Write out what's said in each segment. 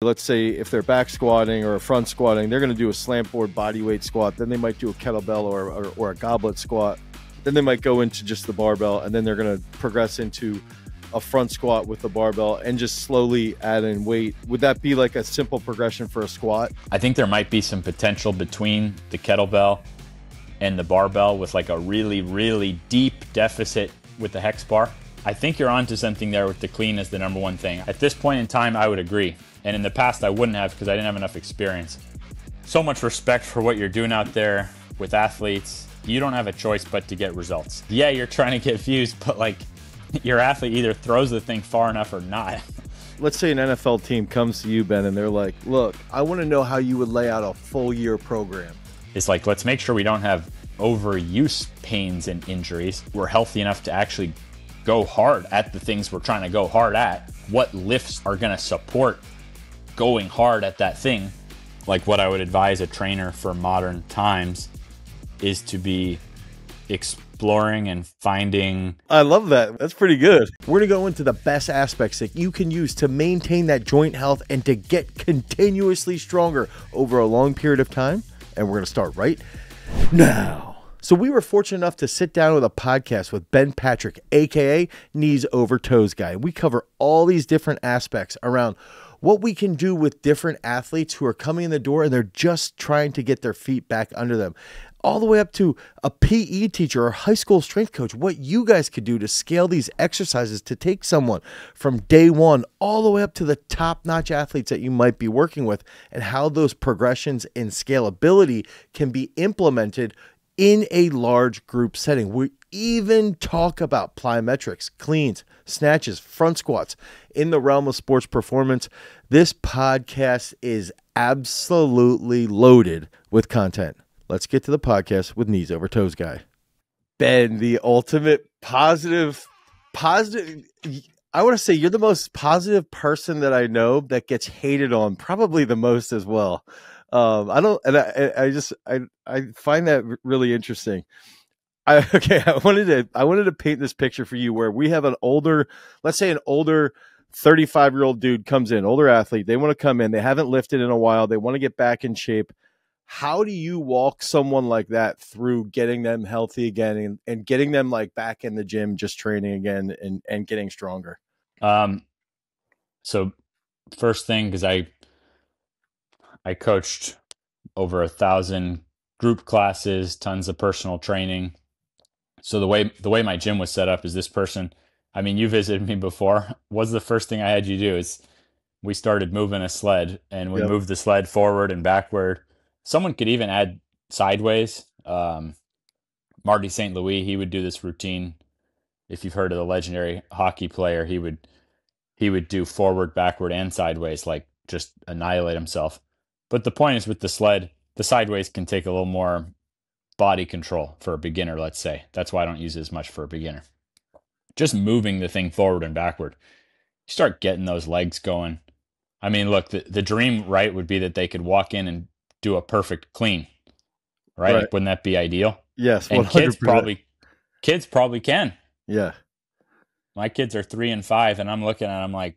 Let's say if they're back squatting or front squatting, they're going to do a slant board body weight squat. Then they might do a kettlebell or a goblet squat. Then they might go into just the barbell, and then they're going to progress into a front squat with the barbell and just slowly add in weight. Would that be like a simple progression for a squat? I think there might be some potential between the kettlebell and the barbell with like a really, really deep deficit with the hex bar. I think you're onto something there with the clean as the number one thing. At this point in time, I would agree. And in the past, I wouldn't have because I didn't have enough experience. So much respect for what you're doing out there with athletes. You don't have a choice but to get results. Yeah, you're trying to get views, but like your athlete either throws the thing far enough or not. Let's say an NFL team comes to you, Ben, and they're like, look, I want to know how you would lay out a full year program. It's like, let's make sure we don't have overuse pains and injuries. We're healthy enough to actually go hard at the things we're trying to go hard at. What lifts are going to support going hard at that thing? Like what I would advise a trainer for modern times is to be exploring and finding. I love that. That's pretty good. We're going to go into the best aspects that you can use to maintain that joint health and to get continuously stronger over a long period of time. And we're going to start right now. So we were fortunate enough to sit down with a podcast with Ben Patrick, aka Knees Over Toes Guy. We cover all these different aspects around what we can do with different athletes who are coming in the door and they're just trying to get their feet back under them. All the way up to a PE teacher or high school strength coach, what you guys could do to scale these exercises to take someone from day one all the way up to the top-notch athletes that you might be working with, and how those progressions and scalability can be implemented in a large group setting. We even talk about plyometrics, cleans, snatches, front squats in the realm of sports performance. This podcast is absolutely loaded with content. Let's get to the podcast with Knees Over Toes Guy. Ben, the ultimate positive. I want to say you're the most positive person that I know that gets hated on, probably the most as well. I find that really interesting. I wanted to paint this picture for you where we have an older, let's say an older 35-year-old dude comes in, older athlete. They want to come in. They haven't lifted in a while. They want to get back in shape. How do you walk someone like that through getting them healthy again and getting them like back in the gym, just training again and getting stronger? So first thing, because I coached over 1,000 group classes, tons of personal training. So the way my gym was set up is this person, I mean, you visited me before. What's the first thing I had you do is we started moving a sled, and we moved the sled forward and backward. Someone could even add sideways. Marty St. Louis, he would do this routine. If you've heard of the legendary hockey player, he would do forward, backward, and sideways, like just annihilate himself. But the point is with the sled, the sideways can take a little more body control for a beginner, let's say. That's why I don't use it as much for a beginner. Just moving the thing forward and backward. You start getting those legs going. I mean, look, the dream, right, would be that they could walk in and do a perfect clean, right? Like, wouldn't that be ideal? Yes, 100%. And kids probably can. Yeah. My kids are 3 and 5, and I'm looking at them like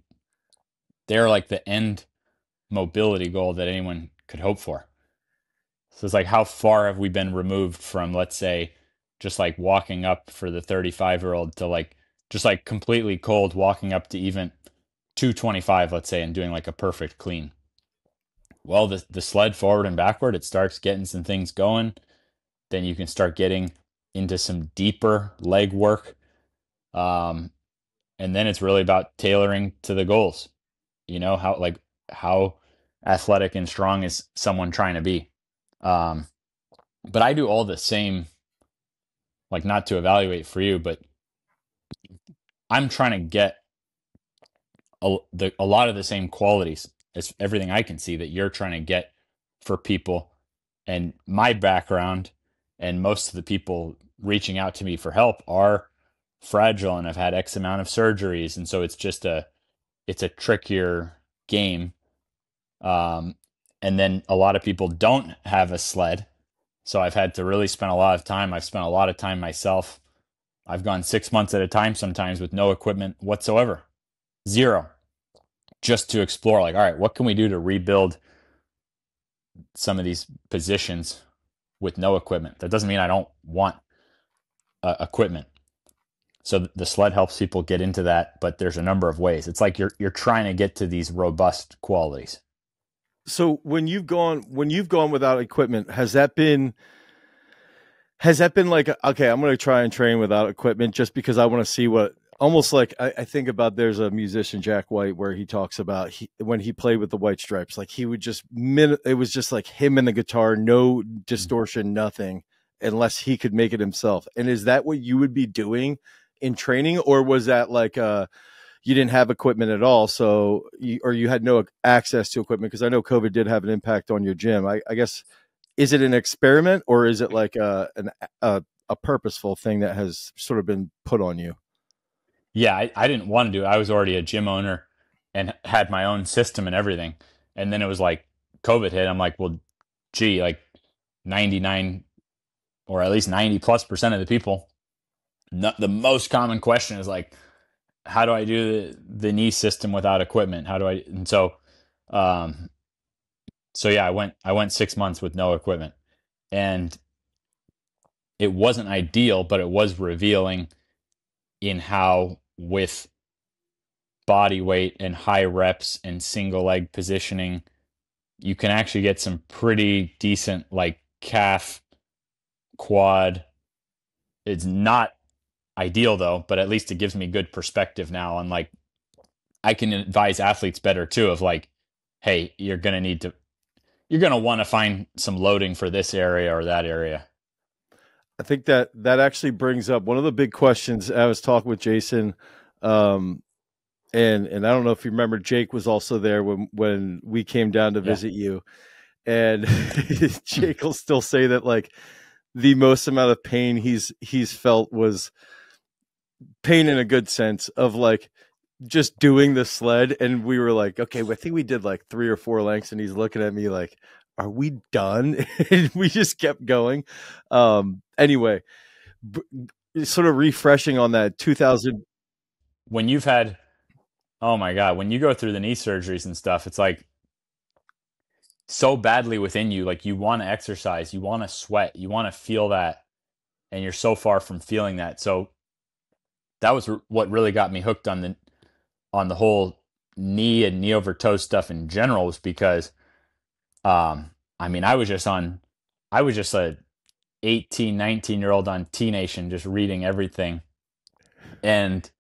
they're like the end mobility goal that anyone could hope for. So it's like, how far have we been removed from, let's say, just like walking up for the 35-year-old to like just like completely cold walking up to even 225, let's say, and doing like a perfect clean. Well, the sled forward and backward, it starts getting some things going. Then you can start getting into some deeper leg work. And then it's really about tailoring to the goals. You know, how athletic and strong is someone trying to be. But I do all the same, like, not to evaluate for you, but I'm trying to get a lot of the same qualities as everything I can see that you're trying to get for people. And my background and most of the people reaching out to me for help are fragile and have had X amount of surgeries. And so it's just it's a trickier game. And then a lot of people don't have a sled. So I've had to really spend a lot of time. I've spent a lot of time myself. I've gone 6 months at a time sometimes with no equipment whatsoever. Zero. just to explore, like, all right, what can we do to rebuild some of these positions with no equipment? That doesn't mean I don't want equipment. So the sled helps people get into that, but there's a number of ways. It's like you're trying to get to these robust qualities. So when you've gone without equipment, has that been like, okay, I'm going to try and train without equipment just because I want to see what, almost like I think about, there's a musician, Jack White, where he talks about when he played with the White Stripes, like he would just, it was just like him and the guitar, no distortion, nothing, unless he could make it himself. And is that what you would be doing in training? Or was that like, you didn't have equipment at all, so you had no access to equipment? Because I know COVID did have an impact on your gym. I guess, is it an experiment, or is it like a purposeful thing that has sort of been put on you? Yeah, I didn't want to do it. I was already a gym owner and had my own system and everything. And then it was like COVID hit. I'm like, well, gee, like 99 or at least 90+% of the people, the most common question is like, how do I do the knee system without equipment? How do I? And um, so yeah, I went 6 months with no equipment, and it wasn't ideal, but it was revealing in how, with body weight and high reps and single leg positioning, you can actually get some pretty decent, like, calf, quad. It's not ideal though, but at least it gives me good perspective now on, like, I can advise athletes better too, of like, hey, you're going to want to find some loading for this area or that area. I think that actually brings up one of the big questions. I was talking with Jason, and I don't know if you remember, Jake was also there when we came down to visit you, and Jake will still say that, like, the most amount of pain he's felt was pain in a good sense of, like, just doing the sled. And we were like, okay, I think we did like 3 or 4 lengths, and he's looking at me like, are we done? And we just kept going. Anyway, sort of refreshing on that 2000. When you've had, oh my God, when you go through the knee surgeries and stuff, it's like so badly within you. Like, you want to exercise, you want to sweat, you want to feel that, and you're so far from feeling that. So that was what really got me hooked on the whole knee and knee over toe stuff in general, was because, I mean, I was just a 18, 19-year-old on T Nation, just reading everything. And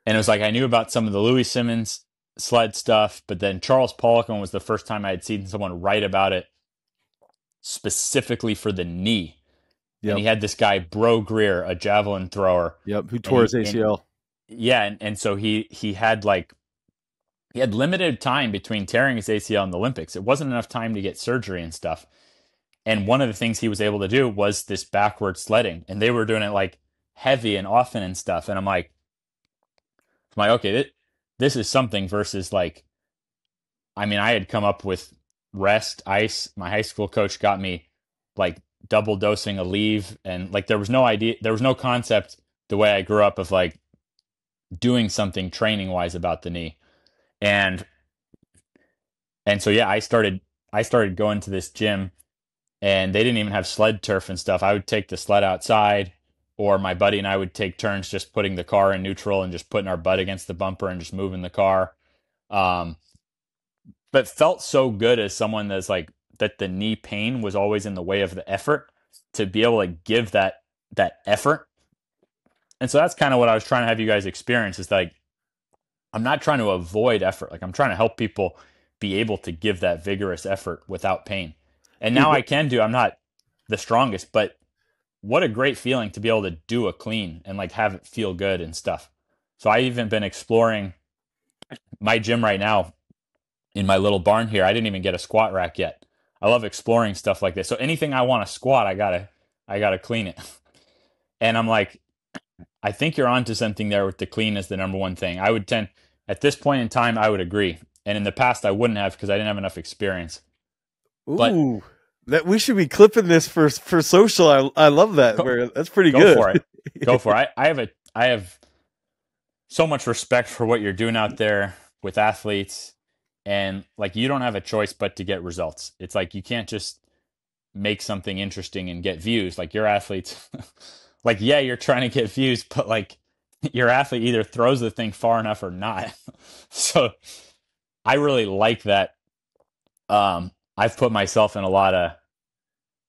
it was like, I knew about some of the Louis Simmons sled stuff, but then Charles Poliquin was the first time I had seen someone write about it specifically for the knee. Yep. And he had this guy, Bro Greer, a javelin thrower. Yep, who tore his ACL. And so he had limited time between tearing his ACL and the Olympics. It wasn't enough time to get surgery and stuff. And one of the things he was able to do was this backward sledding, and they were doing it like heavy and often and stuff. And I'm like, okay, this is something versus, like, I mean, I had come up with rest, ice. My high school coach got me like double dosing a leave, and like there was no concept the way I grew up of like doing something training wise about the knee. And so yeah, I started going to this gym, and they didn't even have sled turf and stuff. I would take the sled outside, or my buddy and I would take turns just putting the car in neutral and just putting our butt against the bumper and just moving the car. But felt so good as someone that's like, that the knee pain was always in the way of the effort, to be able to give that effort. And so that's kind of what I was trying to have you guys experience, is like, I'm not trying to avoid effort. Like, I'm trying to help people be able to give that vigorous effort without pain. And now I can do, I'm not the strongest, but what a great feeling to be able to do a clean and like have it feel good and stuff. So I even been exploring my gym right now in my little barn here. I didn't even get a squat rack yet. I love exploring stuff like this. So anything I want to squat, I gotta clean it. And I'm like, I think you're onto something there with the clean as the number one thing. I would tend, at this point in time, I would agree. And in the past, I wouldn't have, because I didn't have enough experience. Ooh, that we should be clipping this for social. I love that. That's pretty good. Go for it. Go for it. I have so much respect for what you're doing out there. with athletes, and like you don't have a choice but to get results. It's like you can't just make something interesting and get views. Like your athletes, like, yeah, you're trying to get views, but like your athlete either throws the thing far enough or not. So I really like that. I've put myself in a lot of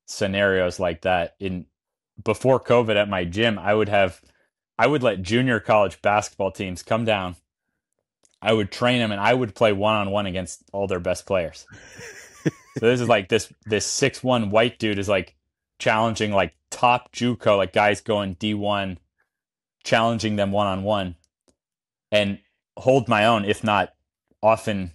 scenarios like that. In before COVID at my gym, I would let junior college basketball teams come down. I would train them and I would play one-on-one against all their best players. So this is like this 6'1" white dude is like challenging like top JUCO, like guys going D1, challenging them one-on-one, and hold my own, if not often.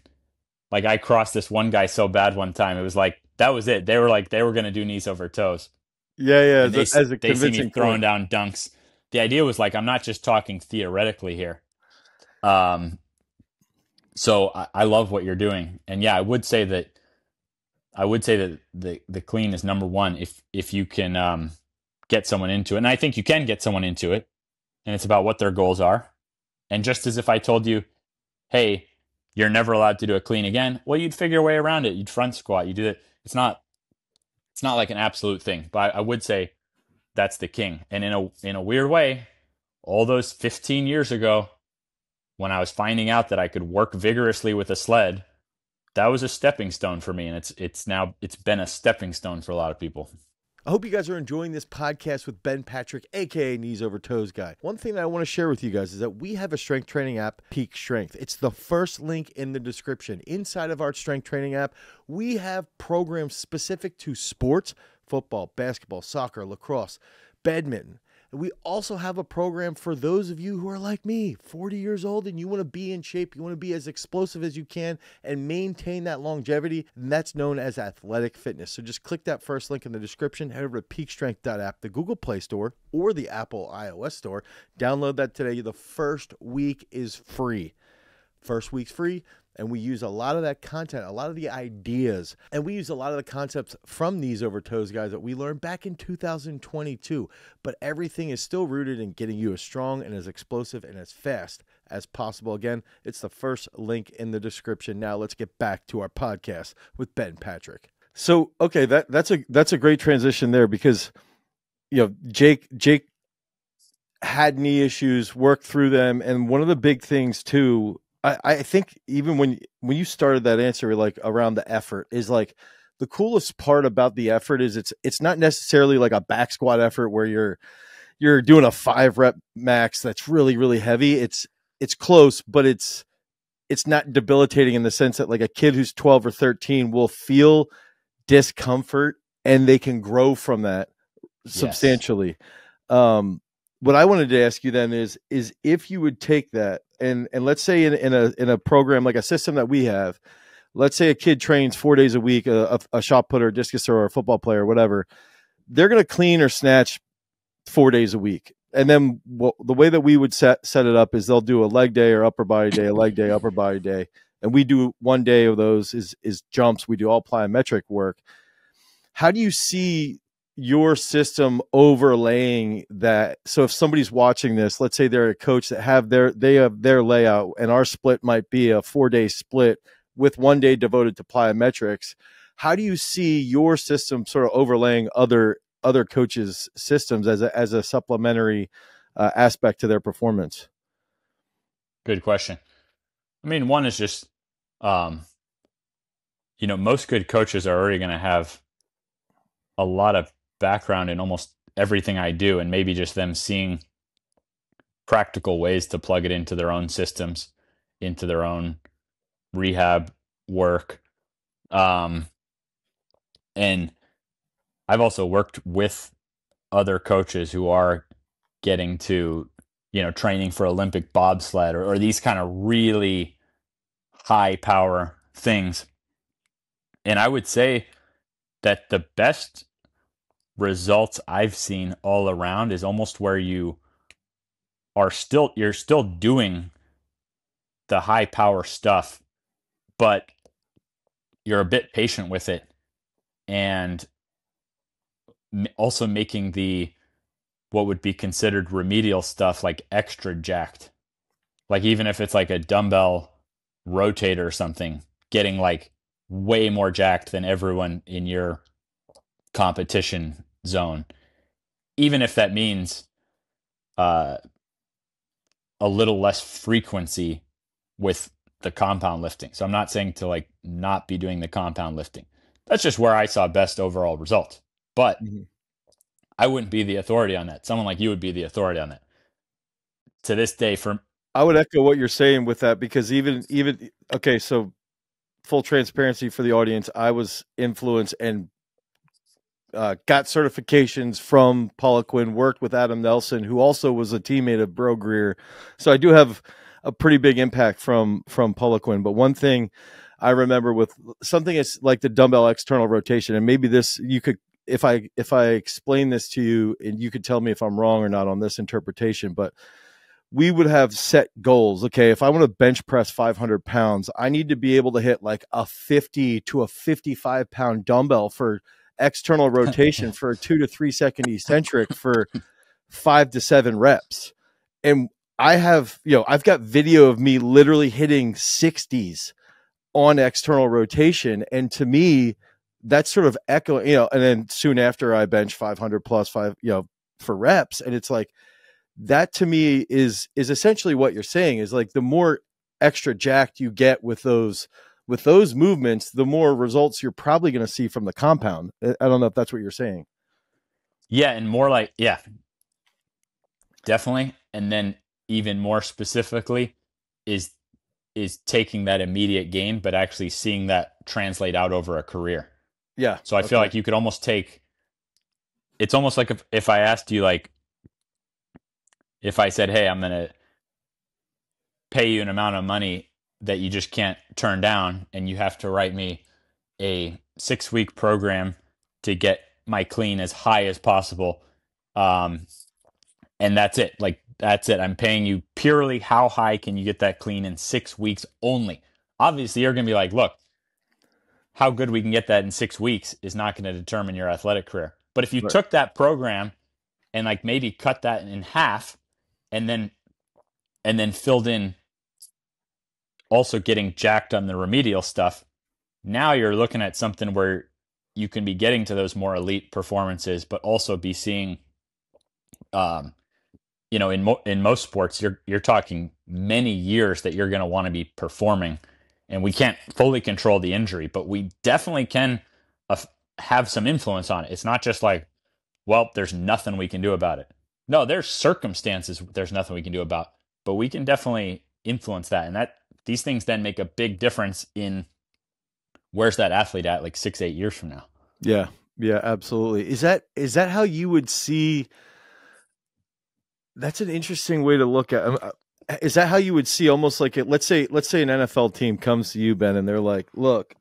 Like I crossed this one guy so bad one time, it was like that was it. They were going to do knees over toes, Yeah, yeah, and as a they see me convincing throwing point. down dunks. The idea was like I'm not just talking theoretically here. Um, so I love what you're doing, and yeah, I would say that the clean is number one if you can get someone into it. And I think you can get someone into it, and it's about what their goals are. And just as if I told you, hey, you're never allowed to do a clean again, well, you'd figure a way around it. You'd front squat. You do it. It's not like an absolute thing, but I would say that's the king. And in a weird way, all those 15 years ago, when I was finding out that I could work vigorously with a sled, that was a stepping stone for me, and it's been a stepping stone for a lot of people. I hope you guys are enjoying this podcast with Ben Patrick, aka Knees Over Toes Guy. One thing that I want to share with you guys is that we have a strength training app, Peak Strength. It's the first link in the description. Inside of our strength training app, we have programs specific to sports, football, basketball, soccer, lacrosse, badminton. We also have a program for those of you who are like me, 40 years old, and you want to be in shape, you want to be as explosive as you can and maintain that longevity, and that's known as athletic fitness. So just click that first link in the description, head over to peakstrength.app, the Google Play Store or the Apple iOS Store. Download that today. The first week is free. First week's free. And we use a lot of that content, a lot of the ideas, and we use a lot of the concepts from Knees Over Toes guys that we learned back in 2022. But everything is still rooted in getting you as strong and as explosive and as fast as possible. Again, it's the first link in the description. Now let's get back to our podcast with Ben Patrick. So, okay, that's a great transition there because, you know, Jake had knee issues, worked through them, and one of the big things too, I think even when you started that answer, like around the effort, is like the coolest part about the effort is it's not necessarily like a back squat effort where you're doing a 5 rep max that's really, really heavy. It's close, but it's not debilitating in the sense that like a kid who's 12 or 13 will feel discomfort and they can grow from that substantially. Yes. What I wanted to ask you then is if you would take that and let's say in a program like a system that we have, let's say a kid trains 4 days a week, a shot putter, discus thrower, or a football player, whatever, they're going to clean or snatch 4 days a week. And then the way that we would set it up is they'll do a leg day or upper body day, a leg day, upper body day. And we do 1 day of those is jumps. We do all plyometric work. How do you see your system overlaying that? So if somebody's watching this, let's say they're a coach that have their layout, and our split might be a 4-day split with 1 day devoted to plyometrics. How do you see your system sort of overlaying other coaches' systems as a supplementary aspect to their performance? Good question. I mean, one is just, most good coaches are already going to have a lot of background in almost everything I do, and maybe just them seeing practical ways to plug it into their own systems, into their own rehab work. And I've also worked with other coaches who are getting to, training for Olympic bobsled or these kind of really high power things. And I would say that the best results I've seen all around is almost where you're still doing the high power stuff, but you're a bit patient with it, and also making what would be considered remedial stuff like extra jacked. Like even if it's like a dumbbell rotator or something, getting like way more jacked than everyone in your competition zone, even if that means uh, a little less frequency with the compound lifting. So I'm not saying to like not be doing the compound lifting. That's just where I saw best overall results. But I wouldn't be the authority on that. Someone like you would be the authority on that. To this day, for I would echo what you're saying with that, because even okay, so full transparency for the audience, I was influenced and got certifications from Poliquin, worked with Adam Nelson, who also was a teammate of Bro Greer. So I do have a pretty big impact from Poliquin. But one thing I remember with something is like the dumbbell external rotation, and maybe this you could, if I explain this to you, and you could tell me if I'm wrong or not on this interpretation, but we would have set goals. Okay, if I want to bench press 500 pounds, I need to be able to hit like a 50 to a 55 pound dumbbell for external rotation for a 2 to 3 second eccentric for 5 to 7 reps. And I have, I've got video of me literally hitting 60s on external rotation. And to me, that's sort of echo, and then soon after I bench 500 plus for reps. And it's like, that to me is essentially what you're saying, is like the more extra jacked you get with those movements, the more results you're probably going to see from the compound. I don't know if that's what you're saying. Yeah. And more like, yeah, definitely. And then even more specifically is taking that immediate gain, but actually seeing that translate out over a career. Yeah. So I feel like you could almost take, it's almost like if I asked you, like, if I said, hey, I'm going to pay you an amount of money that you just can't turn down, and you have to write me a 6-week program to get my clean as high as possible. And that's it. Like, that's it. I'm paying you purely how high can you get that clean in 6 weeks only. Obviously, you're going to be like, look, how good we can get that in 6 weeks is not going to determine your athletic career. But if you took that program and like maybe cut that in half, and then filled in also getting jacked on the remedial stuff, now you're looking at something where you can be getting to those more elite performances, but also be seeing, in most sports, you're talking many years that you're going to want to be performing, and we can't fully control the injury, but we definitely can have some influence on it. It's not just like, well, there's nothing we can do about it. No, there's circumstances there's nothing we can do about, but we can definitely influence that. And that these things then make a big difference in where's that athlete at like 6-8 years from now. Yeah. Yeah, absolutely. Is that how you would see? That's an interesting way to look at. Is that how you would see almost like it? Let's say an NFL team comes to you, Ben, and they're like, look,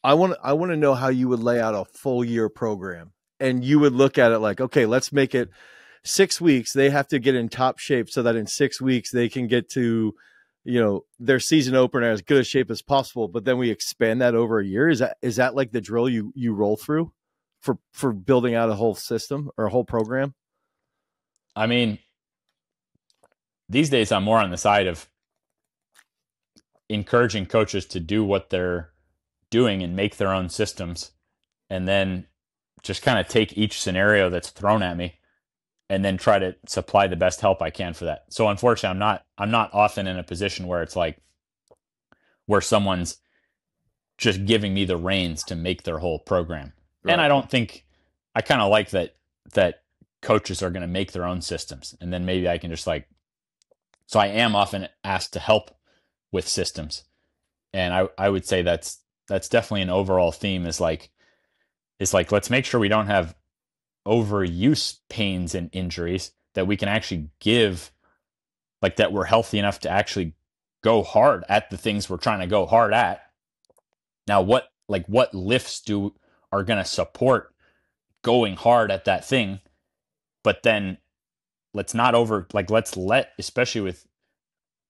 I want to know how you would lay out a full year program. And you would look at it like, okay, let's make it 6 weeks. They have to get in top shape so that in 6 weeks they can get to, their season opener as good a shape as possible. But then we expand that over a year. Is that like the drill you roll through for building out a whole system or a whole program? I mean, these days I'm more on the side of encouraging coaches to do what they're doing and make their own systems, and then just kind of take each scenario that's thrown at me and then try to supply the best help I can for that. So unfortunately, I'm not often in a position where it's like where someone's just giving me the reins to make their whole program. Right. And I don't think, I kind of like that coaches are going to make their own systems, and then maybe I can just like, so I am often asked to help with systems. And I would say that's definitely an overall theme, is like, let's make sure we don't have overuse pains and injuries, that we can actually give, like, that we're healthy enough to actually go hard at the things we're trying to go hard at. Now, what lifts are going to support going hard at that thing, but then let's not let's let, especially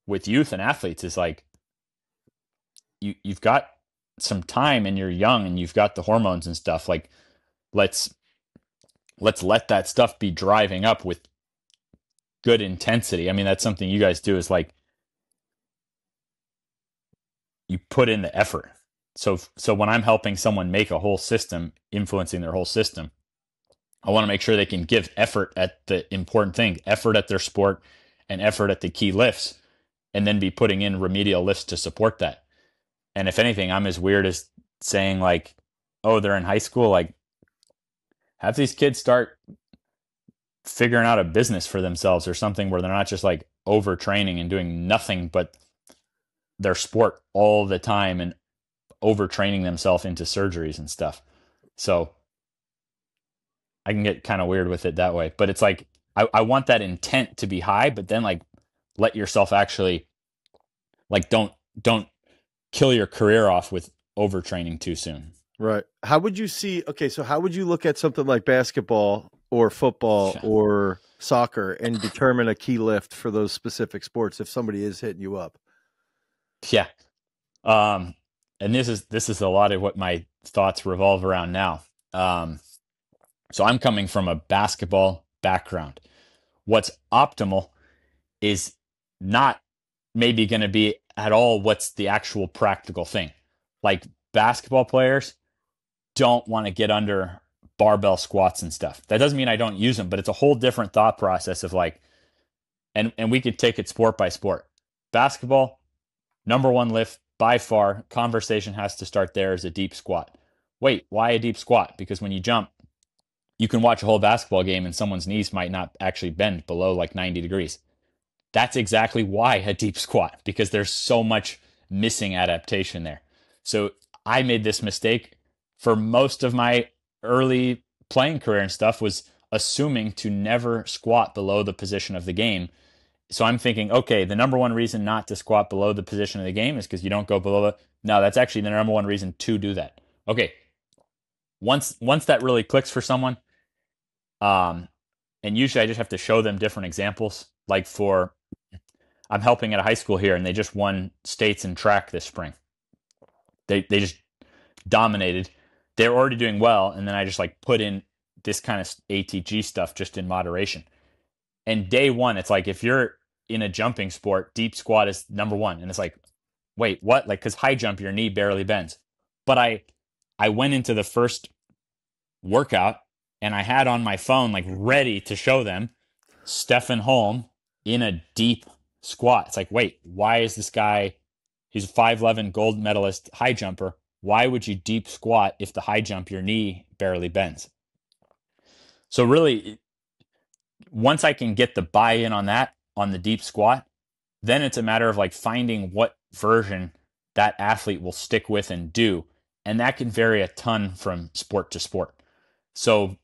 with youth and athletes, is like, you've got some time and you're young and you've got the hormones and stuff. Like, let's let that stuff be driving up with good intensity. I mean, that's something you guys do, is like, you put in the effort. So when I'm helping someone make a whole system, influencing their whole system, I want to make sure they can give effort at the important thing, effort at their sport and effort at the key lifts, and then be putting in remedial lifts to support that. And if anything, I'm as weird as saying like, oh, they're in high school. Like, have these kids start figuring out a business for themselves or something where they're not just like overtraining and doing nothing but their sport all the time and overtraining themselves into surgeries and stuff. So I can get kind of weird with it that way. But it's like, I want that intent to be high, but then like let yourself actually like don't kill your career off with overtraining too soon. Right. How would you see, okay, so how would you look at something like basketball or football or soccer and determine a key lift for those specific sports if somebody is hitting you up? Yeah. And this is a lot of what my thoughts revolve around now. So I'm coming from a basketball background. What's optimal is not maybe going to be at all what's the actual practical thing. Like basketball players don't want to get under barbell squats and stuff. That doesn't mean I don't use them, but it's a whole different thought process of like, and we could take it sport by sport. Basketball, number one lift by far, conversation has to start there, is a deep squat. Wait, why a deep squat? Because when you jump, you can watch a whole basketball game and someone's knees might not actually bend below like 90 degrees. That's exactly why a deep squat, because there's so much missing adaptation there. So I made this mistake for most of my early playing career and stuff, was assuming to never squat below the position of the game. So I'm thinking, okay, the number one reason not to squat below the position of the game is because you don't go below it. No, that's actually the number one reason to do that. Okay. Once that really clicks for someone, and usually I just have to show them different examples. Like I'm helping at a high school here, and they just won states in track this spring. They just dominated. They're already doing well, and then I just like put in this kind of ATG stuff just in moderation. And day one, it's like if you're in a jumping sport, deep squat is number one. And it's like, wait, what? Like, because high jump, your knee barely bends. But I went into the first workout and I had on my phone like ready to show them Stephen Holm in a deep squat. It's like, wait, why is this guy, he's a 5'11" gold medalist high jumper. Why would you deep squat if the high jump, your knee barely bends? So really, once I can get the buy-in on that, on the deep squat, then it's a matter of like finding what version that athlete will stick with and do. And that can vary a ton from sport to sport. So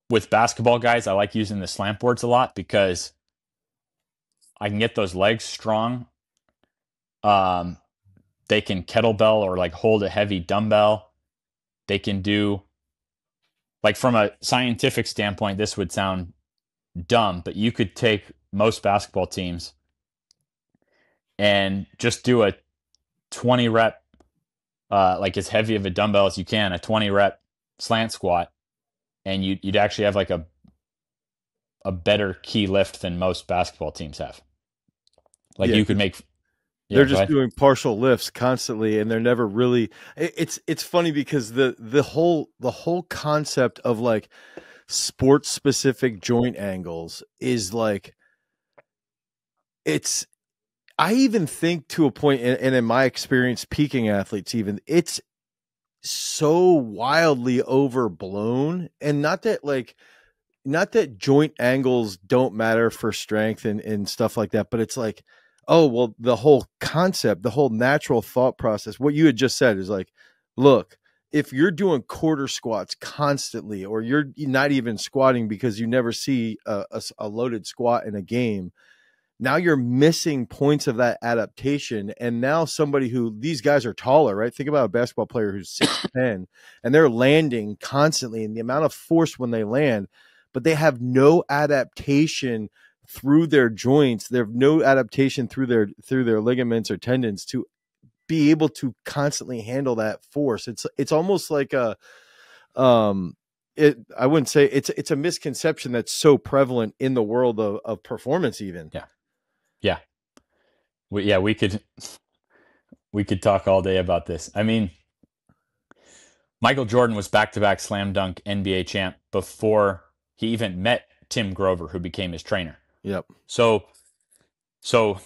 with basketball guys, I like using the slant boards a lot because I can get those legs strong. They can kettlebell or like hold a heavy dumbbell. They can do, like from a scientific standpoint, this would sound dumb, but you could take most basketball teams and just do a 20 rep, like as heavy of a dumbbell as you can, a 20 rep slant squat, and you'd actually have like a better key lift than most basketball teams have. Like you could make. Yeah, they're just doing partial lifts constantly, and they're never really. It's funny because the whole concept of like sports specific joint angles is like, it's, I even think to a point, and in my experience, peaking athletes, even it's so wildly overblown, and not that joint angles don't matter for strength and stuff like that, but it's like, oh, well, the whole concept, the whole natural thought process, what you had just said is like, look, if you're doing quarter squats constantly, or you're not even squatting because you never see a loaded squat in a game, now you're missing points of that adaptation. And now somebody who, these guys are taller, right? Think about a basketball player who's 6'10", and they're landing constantly, and the amount of force when they land, but they have no adaptation through their joints. They have no adaptation through their ligaments or tendons to be able to constantly handle that force. It's almost like I wouldn't say it's a misconception that's so prevalent in the world of performance even. Yeah. Yeah. Yeah, we could talk all day about this. I mean, Michael Jordan was back-to-back slam dunk NBA champ before he even met Tim Grover, who became his trainer. Yep. So, so,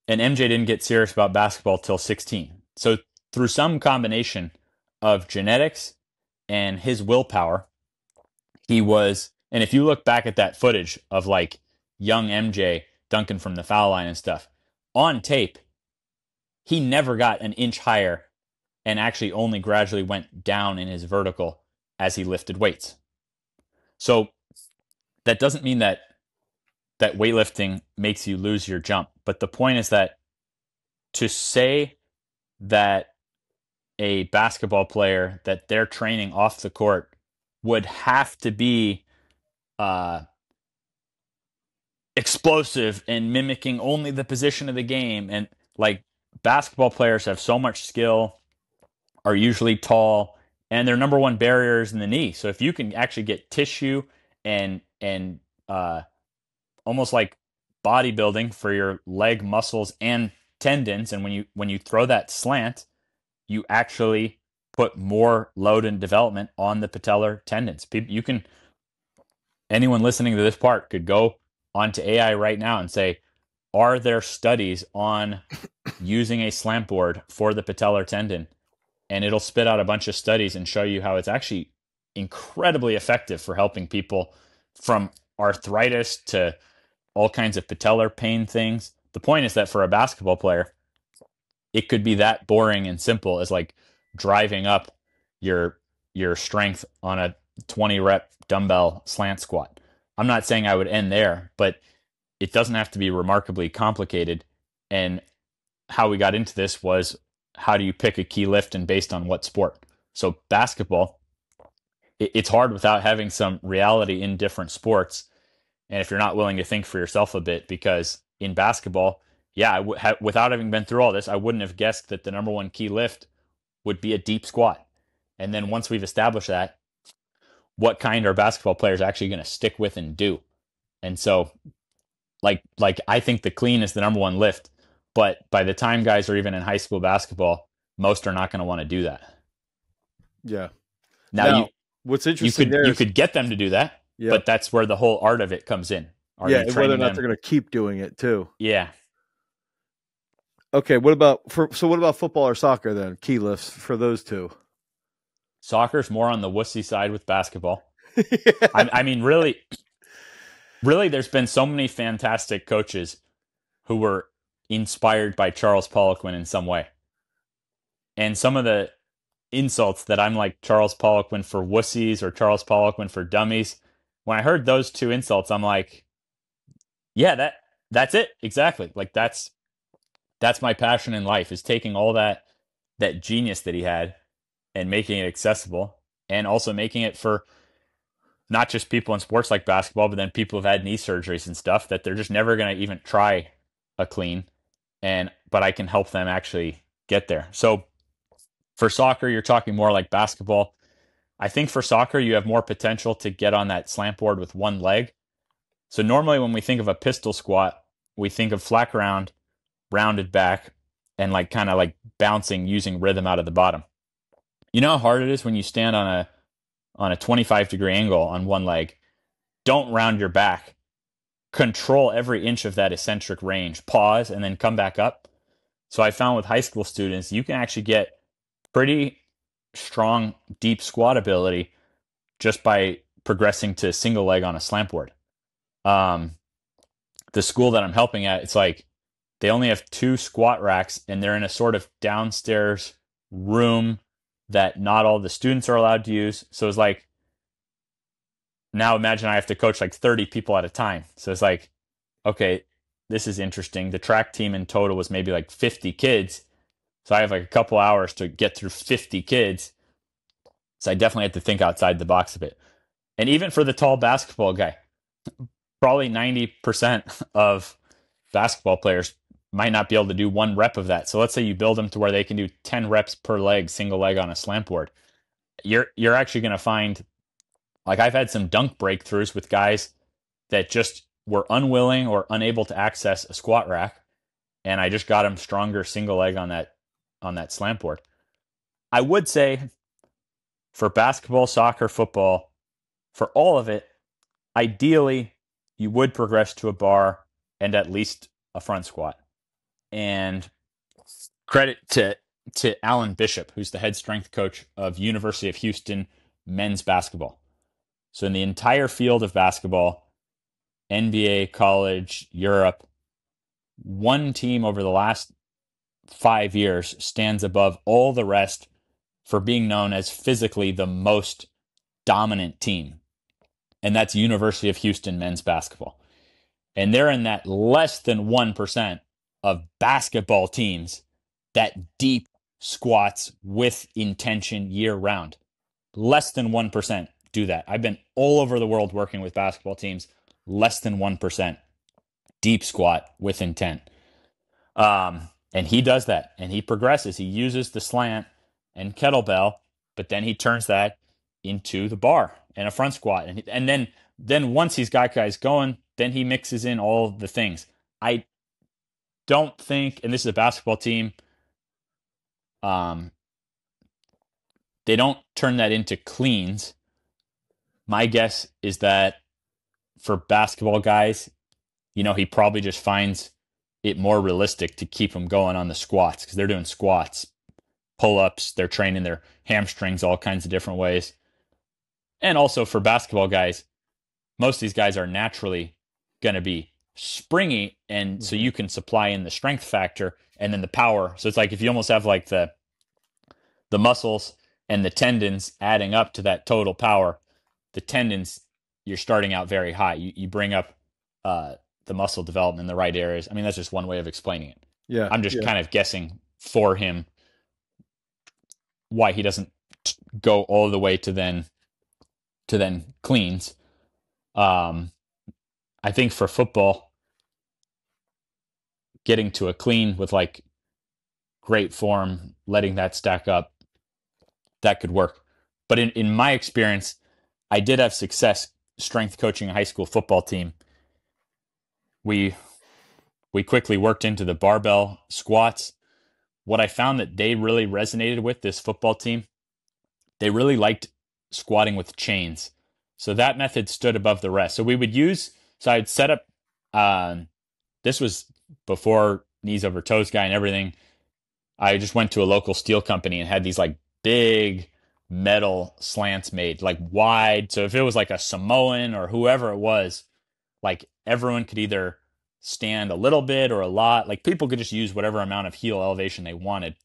and MJ didn't get serious about basketball till 16. So, through some combination of genetics and his willpower, he was, and if you look back at that footage of like young MJ dunking from the foul line and stuff, on tape, he never got an inch higher and actually only gradually went down in his vertical as he lifted weights. So that doesn't mean that weightlifting makes you lose your jump, but the point is that to say that a basketball player that they're training off the court would have to be explosive and mimicking only the position of the game, and like basketball players have so much skill, are usually tall, and their number one barrier is in the knee. So if you can actually get tissue and almost like bodybuilding for your leg muscles and tendons, and when you throw that slant, you actually put more load and development on the patellar tendons. You can, anyone listening to this part could go onto AI right now and say, are there studies on using a slant board for the patellar tendon? And it'll spit out a bunch of studies and show you how it's actually incredibly effective for helping people from arthritis to all kinds of patellar pain things. The point is that for a basketball player, it could be that boring and simple as like driving up your strength on a 20 rep dumbbell slant squat. I'm not saying I would end there, but it doesn't have to be remarkably complicated. And how we got into this was, how do you pick a key lift and based on what sport? So basketball, it's hard without having some reality in different sports. And if you're not willing to think for yourself a bit, because in basketball, yeah, without having been through all this, I wouldn't have guessed that the number one key lift would be a deep squat. And then once we've established that, what kind are basketball players actually going to stick with and do? And so, like I think the clean is the number one lift, but by the time guys are even in high school basketball, most are not going to want to do that. Yeah. Now what's interesting you could get them to do that, yep. But that's where the whole art of it comes in. And whether or not they're going to keep doing it too. Yeah. Okay, what about football or soccer then? Key lifts for those two. Soccer's more on the wussy side with basketball. I mean, really, there's been so many fantastic coaches who were inspired by Charles Poliquin in some way. And some of the insults that I'm like Charles Poliquin for wussies or Charles Poliquin for dummies, when I heard those two insults, I'm like, yeah, that's it. Exactly. Like that's my passion in life, is taking all that genius that he had and making it accessible, and also making it for not just people in sports like basketball, but then people who've had knee surgeries and stuff that they're just never going to even try a clean, but I can help them actually get there. So for soccer, you're talking more like basketball. I think for soccer, you have more potential to get on that slant board with one leg. So normally when we think of a pistol squat, we think of flat ground, rounded back, and like kind of like bouncing using rhythm out of the bottom. You know how hard it is when you stand on a 25-degree angle on one leg. Don't round your back. Control every inch of that eccentric range. Pause and then come back up. So I found with high school students, you can actually get pretty strong, deep squat ability just by progressing to single leg on a slant board. The school that I'm helping at, it's like they only have 2 squat racks, and they're in a sort of downstairs room that not all the students are allowed to use. So it's like, now imagine I have to coach like 30 people at a time. So it's like, okay, this is interesting. The track team in total was maybe like 50 kids. So I have like a couple hours to get through 50 kids. So I definitely have to think outside the box a bit. And even for the tall basketball guy, probably 90% of basketball players might not be able to do 1 rep of that. So let's say you build them to where they can do 10 reps per leg, single leg on a slant board. You're actually going to find, like I've had some dunk breakthroughs with guys that just were unwilling or unable to access a squat rack. and I just got him stronger single leg on that slant board. I would say for basketball, soccer, football, for all of it, ideally you would progress to a bar and at least a front squat. And credit to Alan Bishop, who's the head strength coach of University of Houston men's basketball. So in the entire field of basketball, NBA, college, Europe, one team over the last 5 years stands above all the rest for being known as physically the most dominant team. And that's University of Houston men's basketball. And they're in that less than 1% of basketball teams that deep squats with intention year round. Less than 1% do that. I've been all over the world working with basketball teams. Less than 1% deep squat with intent. And he does that, and he progresses. He uses the slant and kettlebell, but then he turns that into the bar and a front squat. And then once he's got guys going, then he mixes in all the things. I don't think, and this is a basketball team, they don't turn that into cleans. My guess is that for basketball guys, he probably just finds it more realistic to keep them going on the squats because they're doing squats, pull-ups, they're training their hamstrings all kinds of different ways. And also for basketball guys, most of these guys are naturally going to be springy, and so you can supply in the strength factor and then the power. So it's like if you almost have like the muscles and the tendons adding up to that total power. The tendons, you're starting out very high. You bring up the muscle development in the right areas. I mean, that's just one way of explaining it. Yeah, I'm just kind of guessing for him why he doesn't go all the way to then cleans. I think for football, getting to a clean with like great form, letting that stack up, that could work. But in my experience, I did have success strength coaching a high school football team. We quickly worked into the barbell squats. What I found that they really resonated with, this football team, they really liked squatting with chains. So that method stood above the rest. So I'd set up, this was before knees over toes guy and everything. I just went to a local steel company and had these like big metal slants made, like wide. So if it was like a Samoan or whoever it was, like everyone could either stand a little bit or a lot. Like people could just use whatever amount of heel elevation they wanted.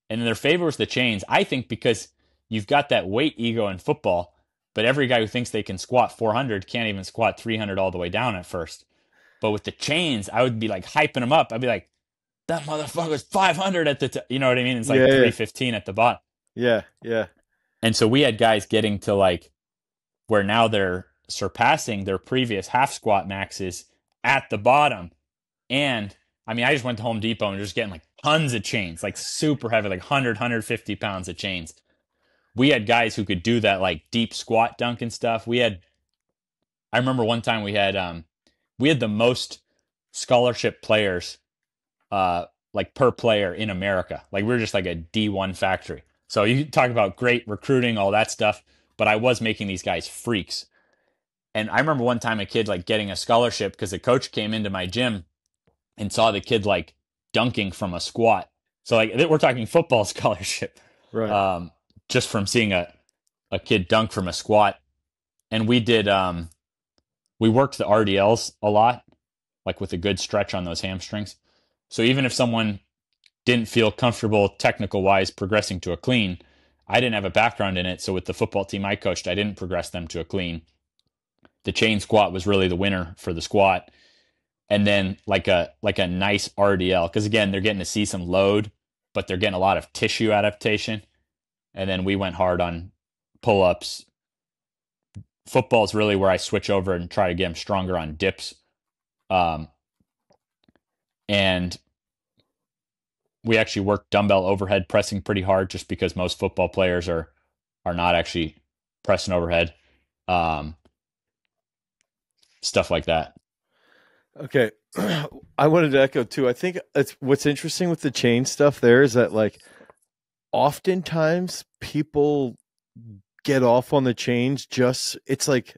And their favor was the chains, I think, because you've got that weight ego in football, but every guy who thinks they can squat 400 can't even squat 300 all the way down at first. But with the chains, I would be like hyping them up. I'd be like, that motherfucker's 500 at the top. You know what I mean? It's like 315 at the bottom. Yeah. And so we had guys getting to like where now they're surpassing their previous half squat maxes at the bottom. And I mean, I just went to Home Depot and just getting like tons of chains, like super heavy, like 100, 150 pounds of chains. We had guys who could do that like deep squat dunk and stuff. I remember one time we had the most scholarship players like per player in America. Like we were just like a D1 factory. So you talk about great recruiting, all that stuff, but I was making these guys freaks. And I remember one time a kid like getting a scholarship because the coach came into my gym and saw the kid like dunking from a squat. So like we're talking football scholarship, right? Just from seeing a kid dunk from a squat. And we worked the RDLs a lot, like with a good stretch on those hamstrings. So even if someone didn't feel comfortable technical wise progressing to a clean, I didn't have a background in it. So with the football team I coached, I didn't progress them to a clean. The chain squat was really the winner for the squat. And then like a nice RDL, because again, they're getting to see some load, but they're getting a lot of tissue adaptation. And then we went hard on pull-ups. Football is really where I switch over and try to get them stronger on dips. And we actually work dumbbell overhead pressing pretty hard just because most football players are not actually pressing overhead. Stuff like that. Okay. I wanted to echo too. I think what's interesting with the chain stuff there is that like oftentimes people get off on the chains just it's like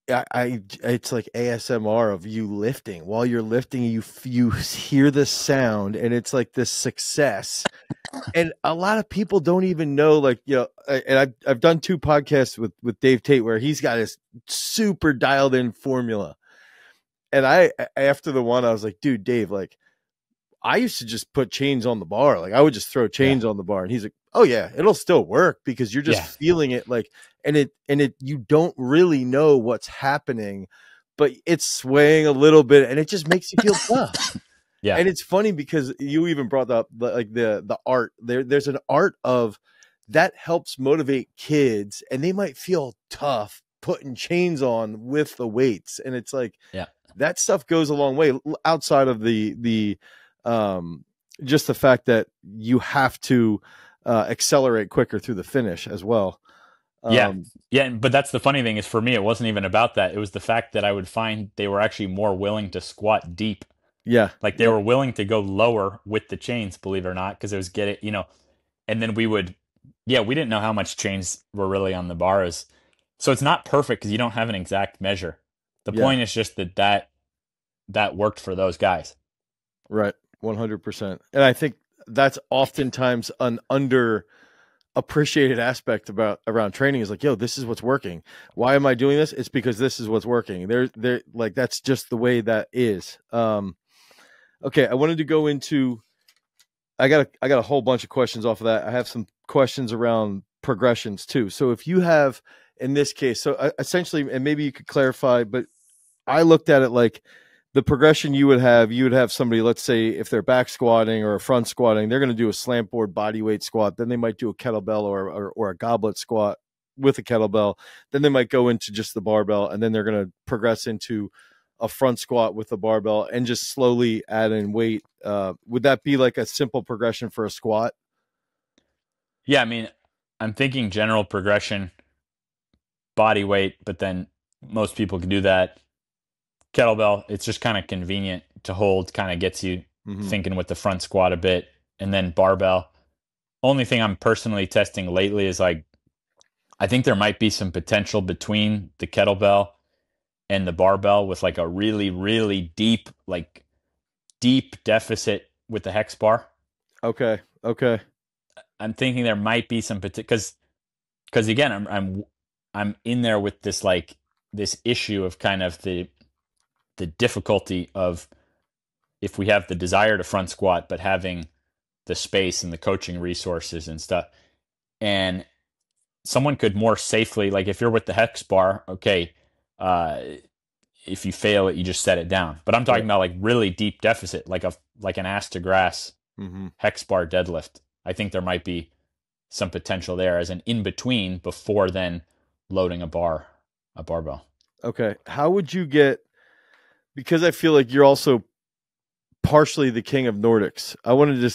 it's like ASMR of you lifting. While you're lifting, you hear the sound, and it's like this success. And a lot of people don't even know, like, you know, and I've done 2 podcasts with Dave Tate where he's got his super dialed in formula. And after the one, I was like, dude, Dave, like, I used to just put chains on the bar. Like I would just throw chains on the bar. And he's like, oh yeah, it'll still work because you're just feeling it. Like, and you don't really know what's happening, but it's swaying a little bit and it just makes you feel tough. Yeah. And it's funny because you even brought up like the art there's an art of that helps motivate kids, and they might feel tough putting chains on with the weights. And it's like, that stuff goes a long way outside of the just the fact that you have to accelerate quicker through the finish as well. But that's the funny thing is, for me, it wasn't even about that. It was the fact that I would find they were actually more willing to squat deep. Like they were willing to go lower with the chains, believe it or not, because it was and then we didn't know how much chains were really on the bars. So it's not perfect because you don't have an exact measure. The point is just that worked for those guys. Right. 100%. And I think that's oftentimes an underappreciated aspect around training is like, yo, this is what's working. Why am I doing this? It's because this is what's working. They're like, that's just the way that is. Okay. I wanted to go into, I got a whole bunch of questions off of that. I have some questions around progressions too. So if you have, in this case, so essentially, and maybe you could clarify, but I looked at it like the progression you would have somebody, let's say if they're back squatting or front squatting, they're going to do a slant board body weight squat. Then they might do a kettlebell or a goblet squat with a kettlebell. Then they might go into just the barbell, and then they're going to progress into a front squat with a barbell and just slowly add in weight. Would that be like a simple progression for a squat? Yeah. I mean, I'm thinking general progression, body weight, but then most people can do that. Kettlebell, it's just kind of convenient to hold, kind of gets you thinking with the front squat a bit. And then barbell. Only thing I'm personally testing lately is like, I think there might be some potential between the kettlebell and the barbell with like a really, really deep deficit with the hex bar. Okay. I'm thinking there might be some because again, I'm in there with this like this issue of kind of the difficulty of if we have the desire to front squat, but having the space and the coaching resources and stuff. And someone could more safely, like if you're with the hex bar, okay, if you fail it, you just set it down. But I'm talking about like really deep deficit, like an ass to grass hex bar deadlift. I think there might be some potential there as an in between before then loading a barbell. Okay. How would you get, because I feel like you're also partially the king of Nordics. I wanted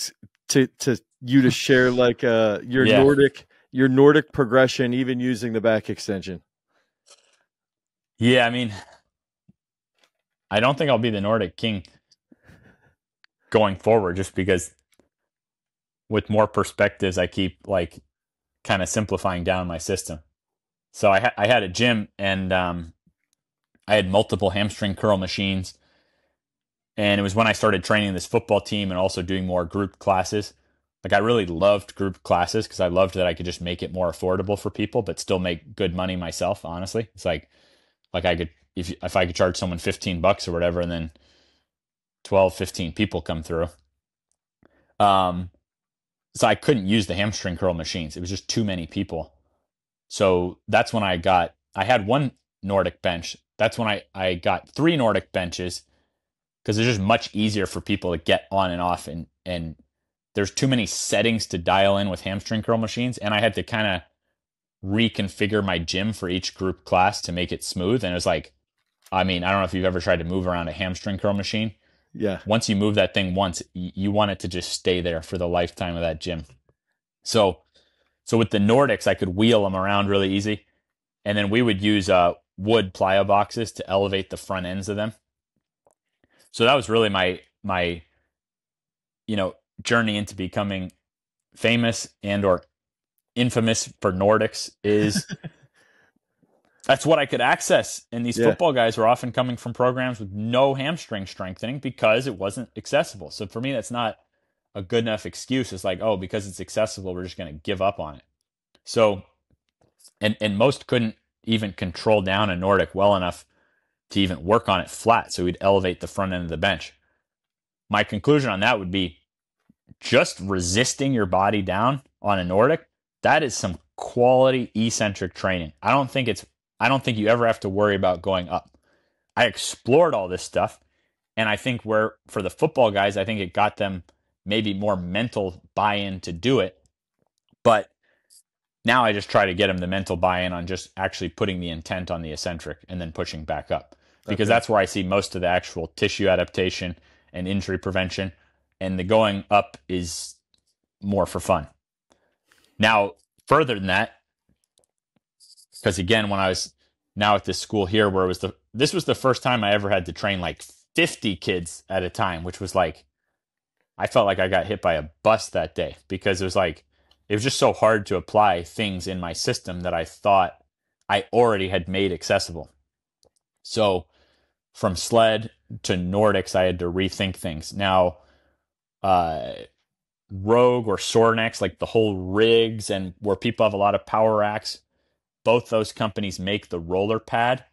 to you to share like your Nordic progression, even using the back extension. Yeah, I mean, I don't think I'll be the Nordic king going forward, just because with more perspectives, I keep like kind of simplifying down my system. So I had a gym, and I had multiple hamstring curl machines. And it was when I started training this football team and also doing more group classes. Like I really loved group classes because I loved that I could just make it more affordable for people, but still make good money myself. Honestly, it's like I could, if I could charge someone $15 or whatever, and then 12, 15 people come through. So I couldn't use the hamstring curl machines. It was just too many people. So that's when I had one Nordic bench. That's when I got 3 Nordic benches, because it's just much easier for people to get on and off, and there's too many settings to dial in with hamstring curl machines. And I had to kind of reconfigure my gym for each group class to make it smooth. And it was like, I mean, I don't know if you've ever tried to move around a hamstring curl machine. Yeah. Once you move that thing once, you want it to just stay there for the lifetime of that gym. So with the Nordics, I could wheel them around really easy. And then we would use wood plyo boxes to elevate the front ends of them. So that was really my journey into becoming famous and or infamous for Nordics is that's what I could access. And these Yeah. football guys were often coming from programs with no hamstring strengthening because it wasn't accessible. So for me, that's not a good enough excuse. It's like, oh, because it's accessible, we're just going to give up on it. So, and most couldn't even control down a Nordic well enough to even work on it flat. So we'd elevate the front end of the bench. My conclusion on that would be just resisting your body down on a Nordic. That is some quality eccentric training. I don't think you ever have to worry about going up. I explored all this stuff, and I think for the football guys, I think it got them maybe more mental buy-in to do it. But now I just try to get them the mental buy-in on just actually putting the intent on the eccentric and then pushing back up. Because that's where I see most of the actual tissue adaptation and injury prevention. And the going up is more for fun. Now, further than that, because again, when I was now at this school here, where this was the first time I ever had to train like 50 kids at a time, which was like, I felt like I got hit by a bus that day because it was just so hard to apply things in my system that I thought I already had made accessible. So from Sled to Nordics, I had to rethink things. Now, Rogue or Sornex, like the whole rigs and where people have a lot of power racks, both those companies make the roller pad,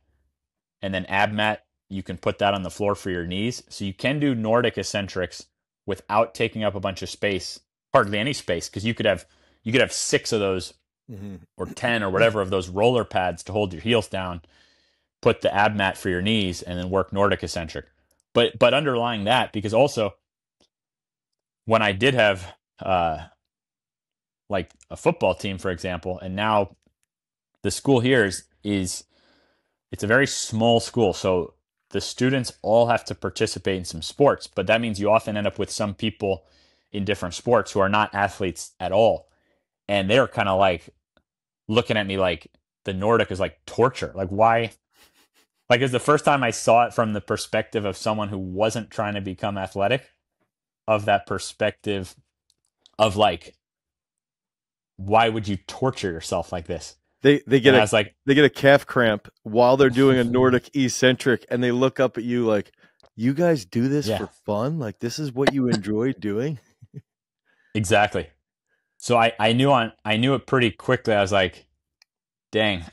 and then AbMat, you can put that on the floor for your knees. So you can do Nordic eccentrics without taking up a bunch of space, hardly any space, because you could have 6 of those or 10 or whatever of those roller pads to hold your heels down, put the AbMat for your knees, and then work Nordic eccentric. But underlying that, because also when I did have like a football team, for example, and now the school here is it's a very small school, so the students all have to participate in some sports, but that means you often end up with some people in different sports who are not athletes at all. And they're kind of like looking at me like the Nordic is like torture. Like, why? Like, it's the first time I saw it from the perspective of someone who wasn't trying to become athletic, of that perspective of like, why would you torture yourself like this? They get a calf cramp while they're doing a Nordic eccentric, and they look up at you like, you guys do this for fun? Like, this is what you enjoy doing? Exactly. So I knew it pretty quickly. I was like, dang,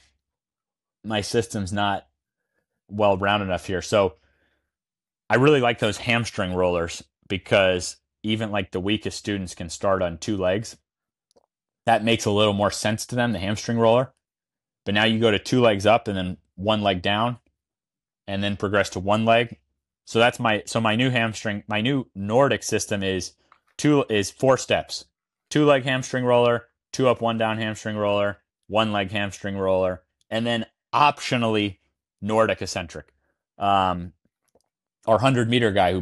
my system's not well rounded enough here. So I really like those hamstring rollers because even like the weakest students can start on 2 legs. That makes a little more sense to them, the hamstring roller. But now you go to 2 legs up and then 1 leg down and then progress to 1 leg. So that's my new Nordic system is 4 steps. 2 leg hamstring roller, 2 up, 1 down hamstring roller, 1 leg hamstring roller, and then optionally Nordic eccentric. Our 100-meter guy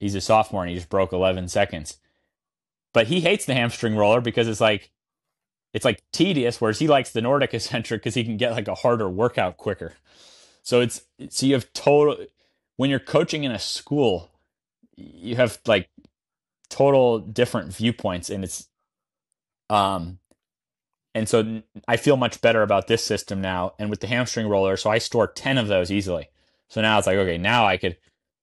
he's a sophomore and he just broke 11 seconds. But he hates the hamstring roller because it's like tedious, whereas he likes the Nordic eccentric because he can get like a harder workout quicker. So you have when you're coaching in a school, you have like total different viewpoints, and and so I feel much better about this system now. And with the hamstring roller, so I store 10 of those easily. So now it's like, okay, now I could,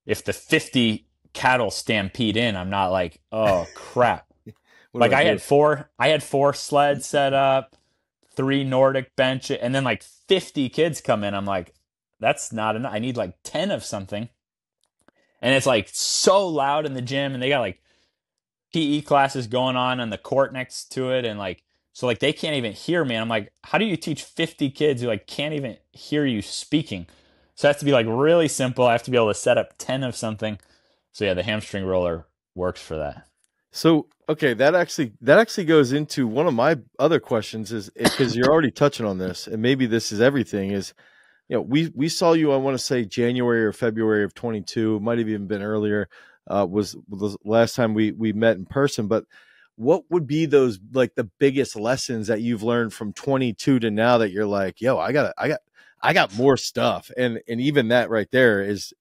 if the 50 cattle stampede in, I'm not like, oh crap. Like I had four sleds set up, 3 Nordic bench, and then like 50 kids come in. I'm like, that's not enough. I need like 10 of something. And it's like so loud in the gym, and they got like PE classes going on the court next to it, and like, so like they can't even hear me. And I'm like, how do you teach 50 kids who like can't even hear you speaking? So it has to be like really simple. I have to be able to set up 10 of something. So yeah, the hamstring roller works for that. So, okay, that actually goes into one of my other questions, is because you're already touching on this, and maybe this is everything, is, we saw you, I want to say January or February of 22, it might have even been earlier, was the last time we met in person. But what would be those, like, the biggest lessons that you've learned from 22 to now that you're like, yo, I I got more stuff, and even that right there is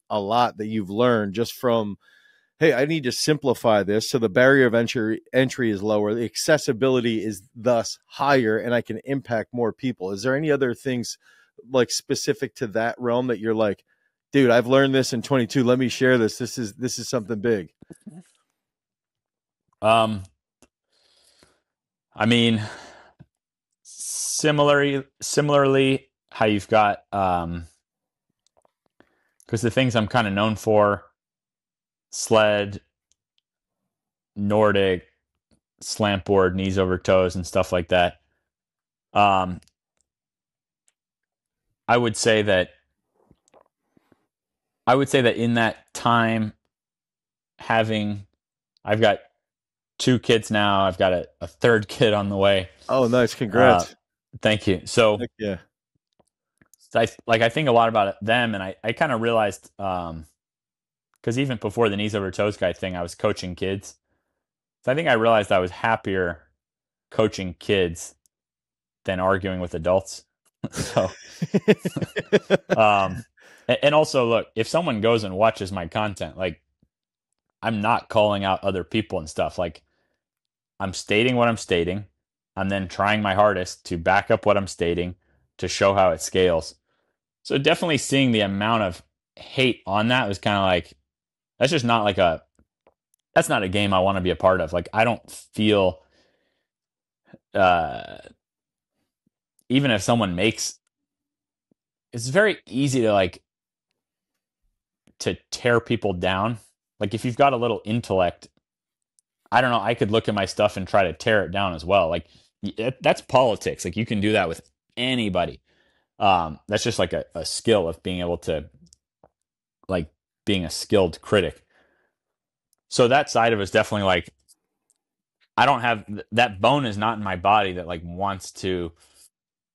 a lot that you've learned just from, hey, I need to simplify this so the barrier of entry is lower, the accessibility is thus higher, and I can impact more people. Is there any other things like specific to that realm that you're like, dude, I've learned this in 22. Let me share this. This is something big. I mean, similarly, how you've got, because the things I'm kind of known for, sled, Nordic, slant board, knees over toes, and stuff like that. Um, I would say that in that time, I've got 2 kids now. I've got a third kid on the way. Oh, nice. Congrats. Thank you. So, Heck yeah. I think a lot about them, and I kind of realized, because even before the knees over toes guy thing, I was coaching kids. So I think I realized I was happier coaching kids than arguing with adults. So, and also, look, if someone goes and watches my content, like, I'm not calling out other people and stuff. Like, I'm stating what I'm stating. I'm then trying my hardest to back up what I'm stating to show how it scales. So definitely seeing the amount of hate on that was kind of like, that's not a game I want to be a part of. Like, I don't feel, uh, even if someone it's very easy to tear people down. Like, if you've got a little intellect, I don't know, I could look at my stuff and try to tear it down as well. Like, that's politics. Like, you can do that with anybody. That's just like a skill of being able to, like, being a skilled critic. So that side of it is definitely like, I don't have that bone is not in my body that like wants to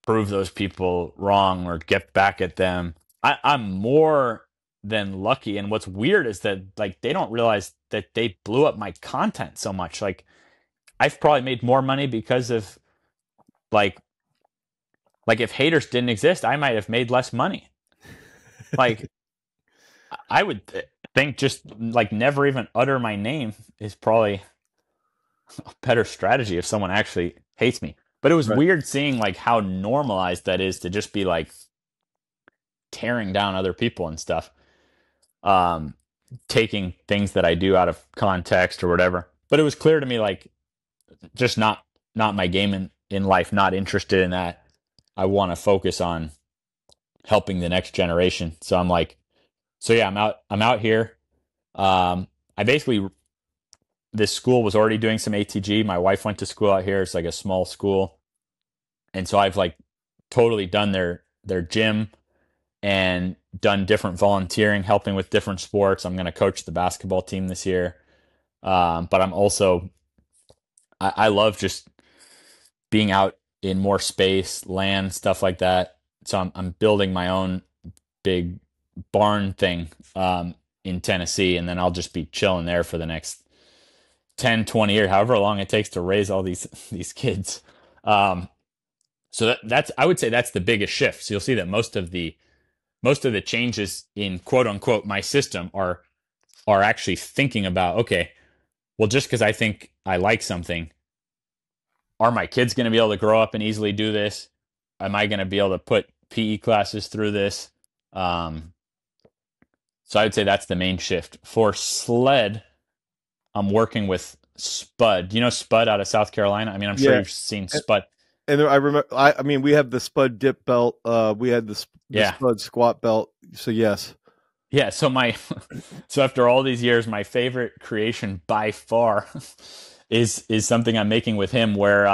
prove those people wrong or get back at them. I'm more than lucky. And what's weird is that like they don't realize that they blew up my content so much. Like, I've probably made more money because of like if haters didn't exist, I might have made less money. Like, I would think just like never even utter my name is probably a better strategy if someone actually hates me. But it was Right. weird seeing like how normalized that is to just be like tearing down other people and stuff. Um, Taking things that I do out of context or whatever. But it was clear to me like just not my game in life, not interested in that. I want to focus on helping the next generation. So I'm like, so yeah, I'm out here. I basically, this school was already doing some ATG. My wife went to school out here. It's like a small school. And so I've like totally done their gym and done different volunteering, helping with different sports. I'm going to coach the basketball team this year. But I'm also, I love just being out in more space, land, stuff like that. So I'm building my own big barn thing in Tennessee, and then I'll just be chilling there for the next 10, 20 years, however long it takes to raise all these kids. So that's I would say that's the biggest shift. So you'll see that most of the changes in quote unquote my system are actually thinking about, okay, well, just because I think I like something, are my kids going to be able to grow up and easily do this? Am I going to be able to put PE classes through this? So I would say that's the main shift. For sled, I'm working with Spud. Do you know Spud out of South Carolina? I mean, I'm sure Yeah. you've seen Spud. And I remember, I mean, we have the Spud dip belt. We had the Yeah. Spud squat belt. So yes. Yeah. So so after all these years, my favorite creation by far is something I'm making with him where,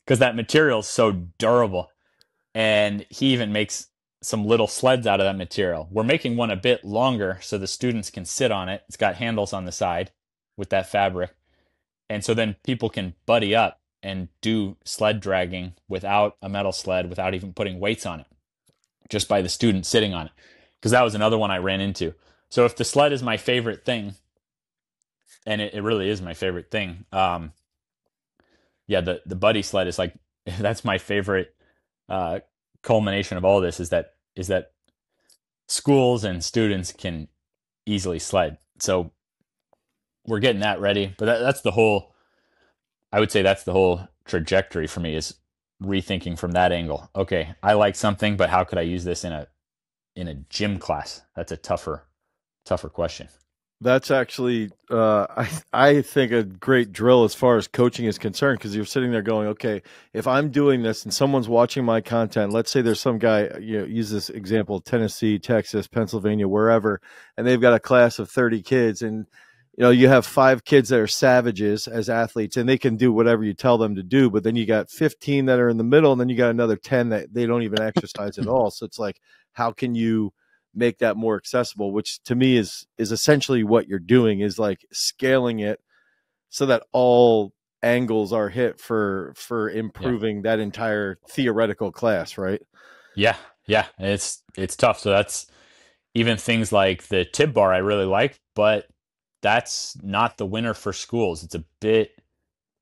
because that material is so durable, and he even makes some little sleds out of that material. We're making one a bit longer so the students can sit on it. It's got handles on the side with that fabric. And so then people can buddy up and do sled dragging without a metal sled, without even putting weights on it, just by the student sitting on it. Because that was another one I ran into. So if the sled is my favorite thing, and it really is my favorite thing, yeah, the buddy sled is like, that's my favorite culmination of all this is that schools and students can easily sled. So we're getting that ready, but that's the whole. I would say that's the whole trajectory for me, is rethinking from that angle. Okay, I like something, but how could I use this in a gym class? That's a tougher question. That's actually, I think, a great drill as far as coaching is concerned, because you're sitting there going, okay, if I'm doing this and someone's watching my content, let's say there's some guy, use this example, Tennessee, Texas, Pennsylvania, wherever, and they've got a class of 30 kids, and you have 5 kids that are savages as athletes, and they can do whatever you tell them to do, but then you got 15 that are in the middle, and then you got another 10 that they don't even exercise at all. So it's like, how can you make that more accessible, which to me is essentially what you're doing, is like scaling it so that all angles are hit for improving that entire theoretical class, right? Yeah. It's tough. So that's even things like the tib bar I really like, but that's not the winner for schools. It's a bit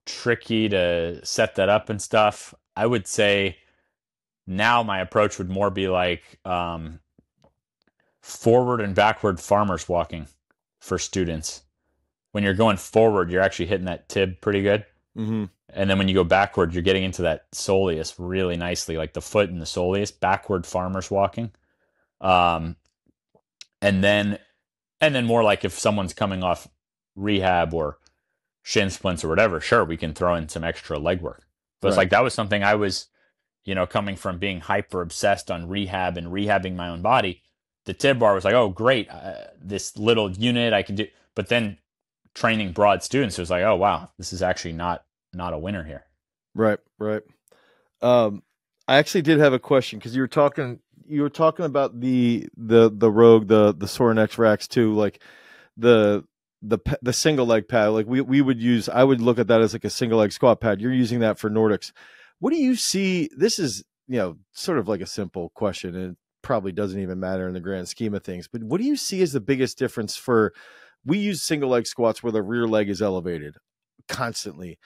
tricky to set that up and stuff. I would say now my approach would more be like forward and backward farmers walking for students. When you're going forward, you're actually hitting that tib pretty good. Mm-hmm. And then when you go backward, you're getting into that soleus really nicely, like the foot and the soleus, backward farmers walking. Um, and then more like if someone's coming off rehab or shin splints or whatever, sure, we can throw in some extra leg work. But it's like that was something I was, coming from being hyper obsessed on rehab and rehabbing my own body. The tib bar was like, oh, great, this little unit I can do. But then training broad students, it was like, oh, wow, this is actually not a winner here. Right. I actually did have a question, because you were talking about the Rogue, the Sorinex racks too, like the single leg pad. Like we would use, I would look at that as like a single leg squat pad. You're using that for Nordics. What do you see? This is, sort of like a simple question, and it probably doesn't even matter in the grand scheme of things, but what do you see as the biggest difference for, we use single leg squats where the rear leg is elevated constantly,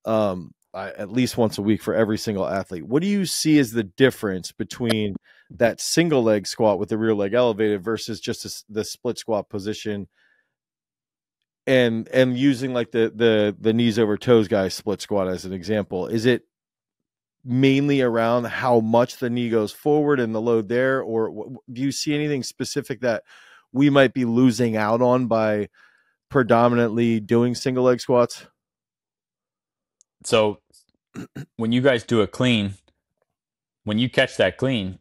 at least once a week for every single athlete. What do you see as the difference between that single leg squat with the rear leg elevated versus just the split squat position, and using like the knees over toes guy split squat as an example? Is it mainly around how much the knee goes forward and the load there, or do you see anything specific that we might be losing out on by predominantly doing single leg squats? So when you guys do a clean, when you catch that clean,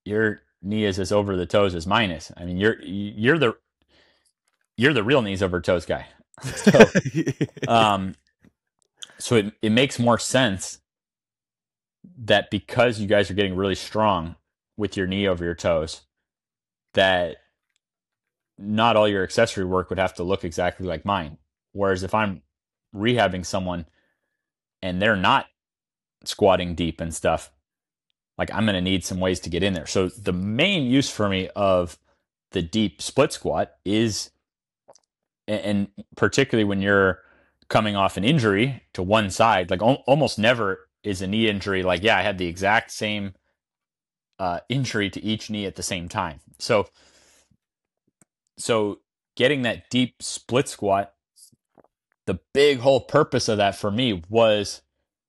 your knee is as over the toes as mine is. I mean, you're the real knees over toes guy. So it makes more sense that because you guys are getting really strong with your knee over your toes, that not all your accessory work would have to look exactly like mine. Whereas if I'm rehabbing someone and they're not squatting deep and stuff, like I'm going to need some ways to get in there. So the main use for me of the deep split squat is, and particularly when you're coming off an injury to one side, like almost never is a knee injury like, yeah, I had the exact same injury to each knee at the same time. So getting that deep split squat, the big whole purpose of that for me was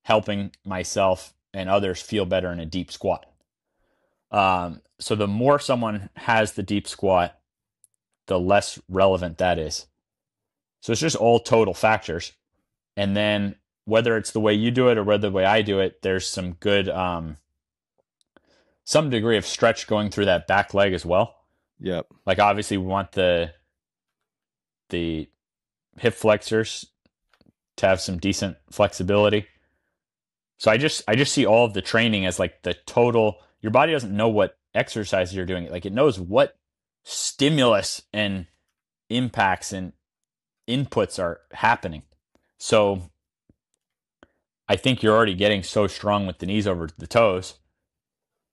helping myself and others feel better in a deep squat. So the more someone has the deep squat, the less relevant that is. So it's just all total factors. And then whether it's the way you do it or whether the way I do it, there's some good, some degree of stretch going through that back leg as well. Yep. Like obviously we want the hip flexors to have some decent flexibility. So I just see all of the training as like the total. Your body doesn't know what exercises you're doing. Like it knows what stimulus and impacts and inputs are happening. So I think you're already getting so strong with the knees over the toes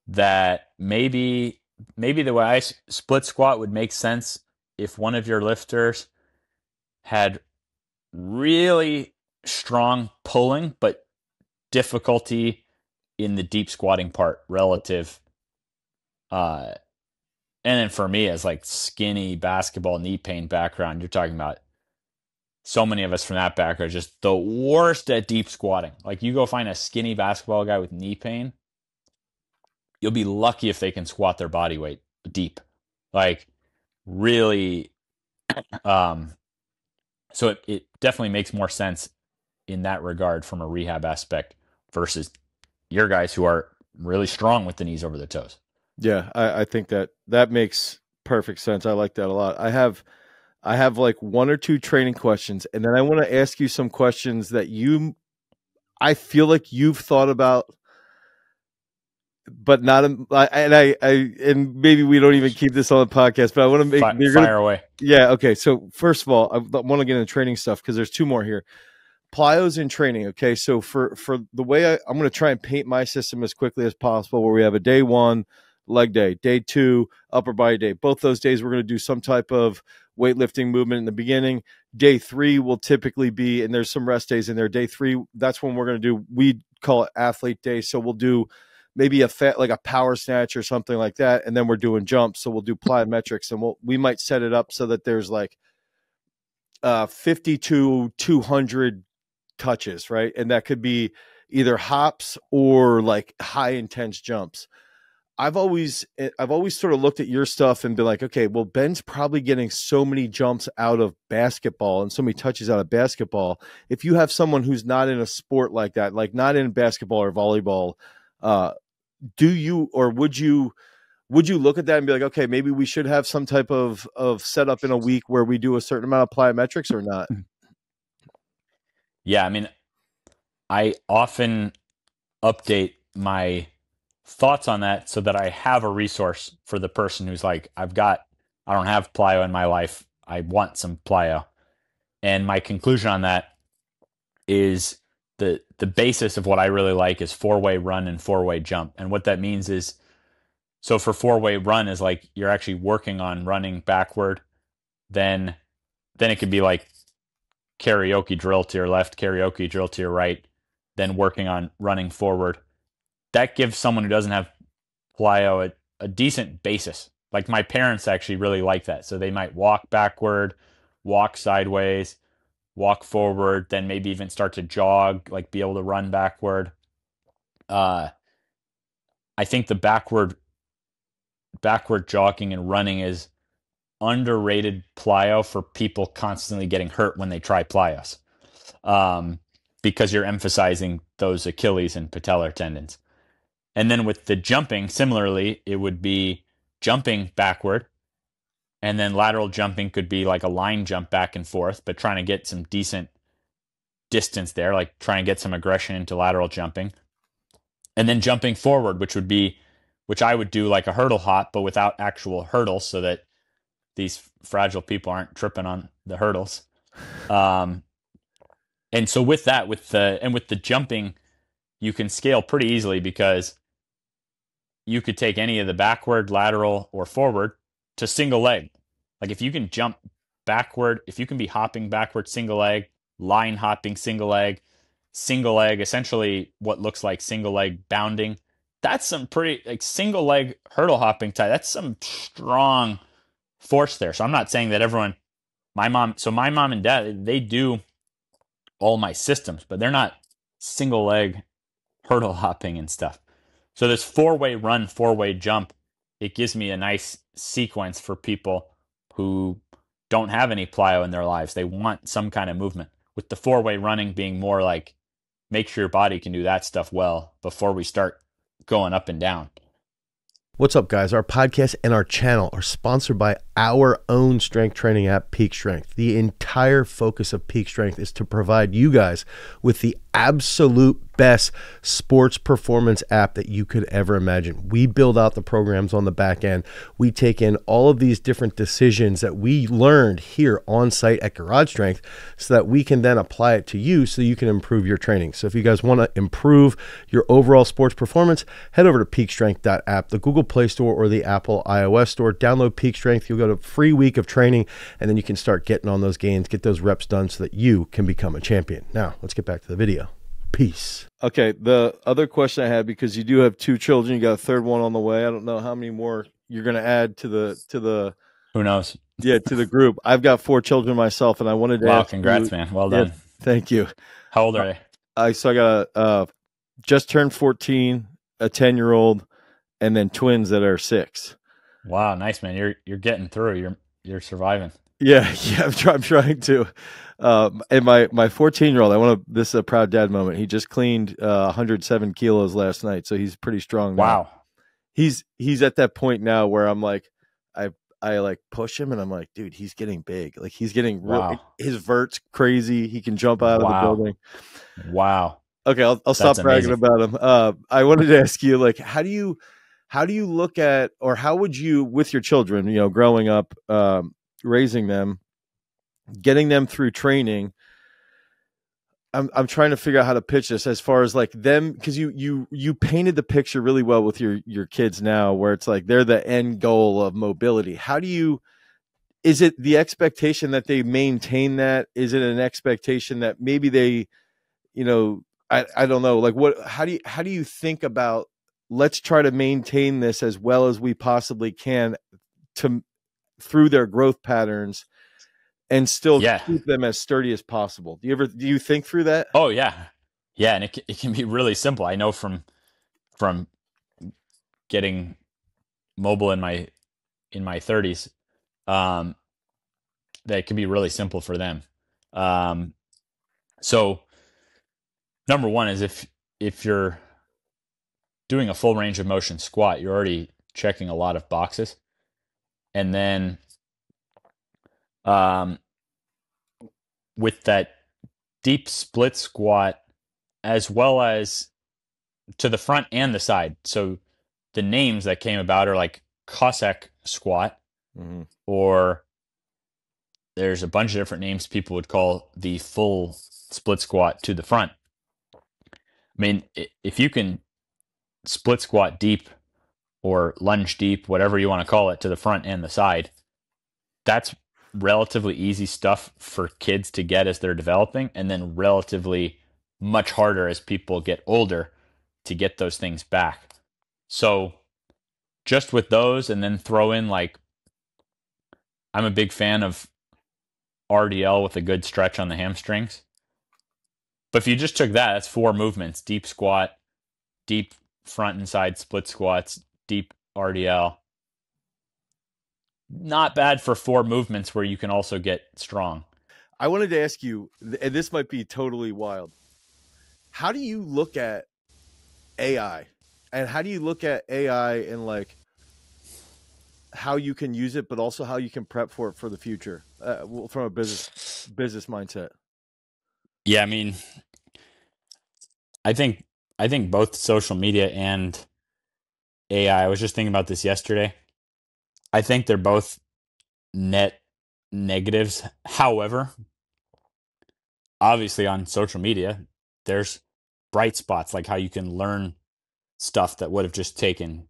that maybe the way I split squat would make sense if one of your lifters had really strong pulling, but difficulty in the deep squatting part relative. And then for me, as like skinny basketball knee pain background, you're talking about so many of us from that background are just the worst at deep squatting. Like you go find a skinny basketball guy with knee pain, you'll be lucky if they can squat their body weight deep. Like really, so it definitely makes more sense in that regard from a rehab aspect versus your guys who are really strong with the knees over the toes. Yeah, I think that makes perfect sense. I like that a lot. I have like one or two training questions, and then I want to ask you some questions that I feel like you've thought about, but not. And maybe we don't even keep this on the podcast, but I want to make fire away. Yeah. Okay. So first of all, I want to get into training stuff because there's two more here. Plyos in training. Okay. So for the way I'm going to try and paint my system as quickly as possible, where we have a day 1 leg day, day 2 upper body day. Both those days we're going to do some type of weightlifting movement in the beginning. Day 3 will typically be, and there's some rest days in there. Day 3, that's when we're going to do, we call it athlete day. So we'll do maybe like a power snatch or something like that. And then we're doing jumps. So we'll do plyometrics, and we might set it up so that there's like 50 to 200 touches, right? And that could be either hops or like high intense jumps. I've always sort of looked at your stuff and been like, okay, well, Ben's probably getting so many jumps out of basketball and so many touches out of basketball. If you have someone who's not in a sport like that, like not in basketball or volleyball, do you, or would you look at that and be like, okay, maybe we should have some type of setup in a week where we do a certain amount of plyometrics or not? Yeah. I mean, I often update my thoughts on that so that I have a resource for the person who's like, I don't have plyo in my life. I want some plyo. And my conclusion on that is the basis of what I really like is 4-way run and 4-way jump. And what that means is, so for 4-way run is like, you're actually working on running backward. Then it could be like karaoke drill to your left, karaoke drill to your right, then working on running forward. That gives someone who doesn't have plyo a decent basis. Like my parents actually really like that. So they might walk backward, walk sideways, walk forward, then maybe even start to jog, like be able to run backward. I think the backward jogging and running is underrated plyo for people constantly getting hurt when they try plyos, because you're emphasizing those Achilles and patellar tendons. And then with the jumping, similarly, it would be jumping backward, and then lateral jumping could be like a line jump back and forth, but trying to get some decent distance there, like trying to get some aggression into lateral jumping. And then jumping forward, which I would do like a hurdle hop, but without actual hurdles, so that these fragile people aren't tripping on the hurdles. And so with that, with the jumping, you can scale pretty easily because you could take any of the backward, lateral, or forward to single leg. Like if you can jump backward, if you can be hopping backward single leg, line hopping single leg, essentially what looks like single leg bounding, that's some pretty, like single leg hurdle hopping type, that's some strong force there. So I'm not saying that everyone, my mom and dad, they do all my systems, but they're not single leg hurdle hopping and stuff. So this 4-way run, 4-way jump, it gives me a nice sequence for people who don't have any plyo in their lives. They want some kind of movement. With the 4-way running being more like, make sure your body can do that stuff well before we start going up and down. What's up, guys? Our podcast and our channel are sponsored by our own strength training app, Peak Strength. The entire focus of Peak Strength is to provide you guys with the absolute best sports performance app that you could ever imagine. We build out the programs on the back end. We take in all of these different decisions that we learned here on site at Garage Strength so that we can then apply it to you so you can improve your training. So if you guys want to improve your overall sports performance, head over to peakstrength.app, the Google Play Store or the Apple iOS Store. Download Peak Strength. You'll get a free week of training, and then you can start getting on those gains, get those reps done so that you can become a champion. Now, let's get back to the video. Peace. Okay, the other question I had, because you do have 2 children, you got a third one on the way. I don't know how many more you're going to add to the Who knows? to the group. I've got 4 children myself, and I wanted to Wow, ask congrats, you. man. Well Yeah, done. thank you. How old are they? I got just turned 14, a 10-year-old, and then twins that are 6. Wow, nice, man. You're getting through. You're surviving. Yeah, I'm trying to. And my 14-year-old, this is a proud dad moment. He just cleaned 107 kilos last night, so he's pretty strong now. Wow. He's at that point now where I'm like, I like push him, and I'm like, dude, he's getting big. Like, he's getting Wow. his vert's crazy. He can jump out of the building. Wow. Okay, I'll stop bragging about him. I wanted to ask you, like, how do you look at, or how would you, with your children, growing up, raising them, getting them through training? I'm trying to figure out how to pitch this as far as like them, because you painted the picture really well with your kids now, where it's like they're the end goal of mobility. Is it the expectation that they maintain that? Is it an expectation that maybe they, I don't know, like how do you think about, let's try to maintain this as well as we possibly can through their growth patterns, and still keep them as sturdy as possible? Do you think through that? Oh yeah. Yeah. And it can be really simple. I know from getting mobile in my 30s, that it can be really simple for them. So number one is if you're doing a full range of motion squat, you're already checking a lot of boxes. And then, with that deep split squat, as well as to the front and the side. So the names that came about are like Cossack squat, or there's a bunch of different names people would call the full split squat to the front. I mean, if you can split squat deep or lunge deep, whatever you want to call it, to the front and the side, that's relatively easy stuff for kids to get as they're developing, and then relatively much harder as people get older to get those things back. So just with those, and then throw in, like, I'm a big fan of RDL with a good stretch on the hamstrings. But if you just took that, that's 4 movements: deep squat, deep front and side split squats, deep RDL. Not bad for 4 movements where you can also get strong. I wanted to ask you, and this might be totally wild, how do you look at AI? And how do you look at AI and like how you can use it, but also how you can prep for it for the future, from a business mindset? Yeah, I mean, I think both social media and AI, I was just thinking about this yesterday, I think they're both net negatives. However, obviously on social media, there's bright spots, like how you can learn stuff that would have just taken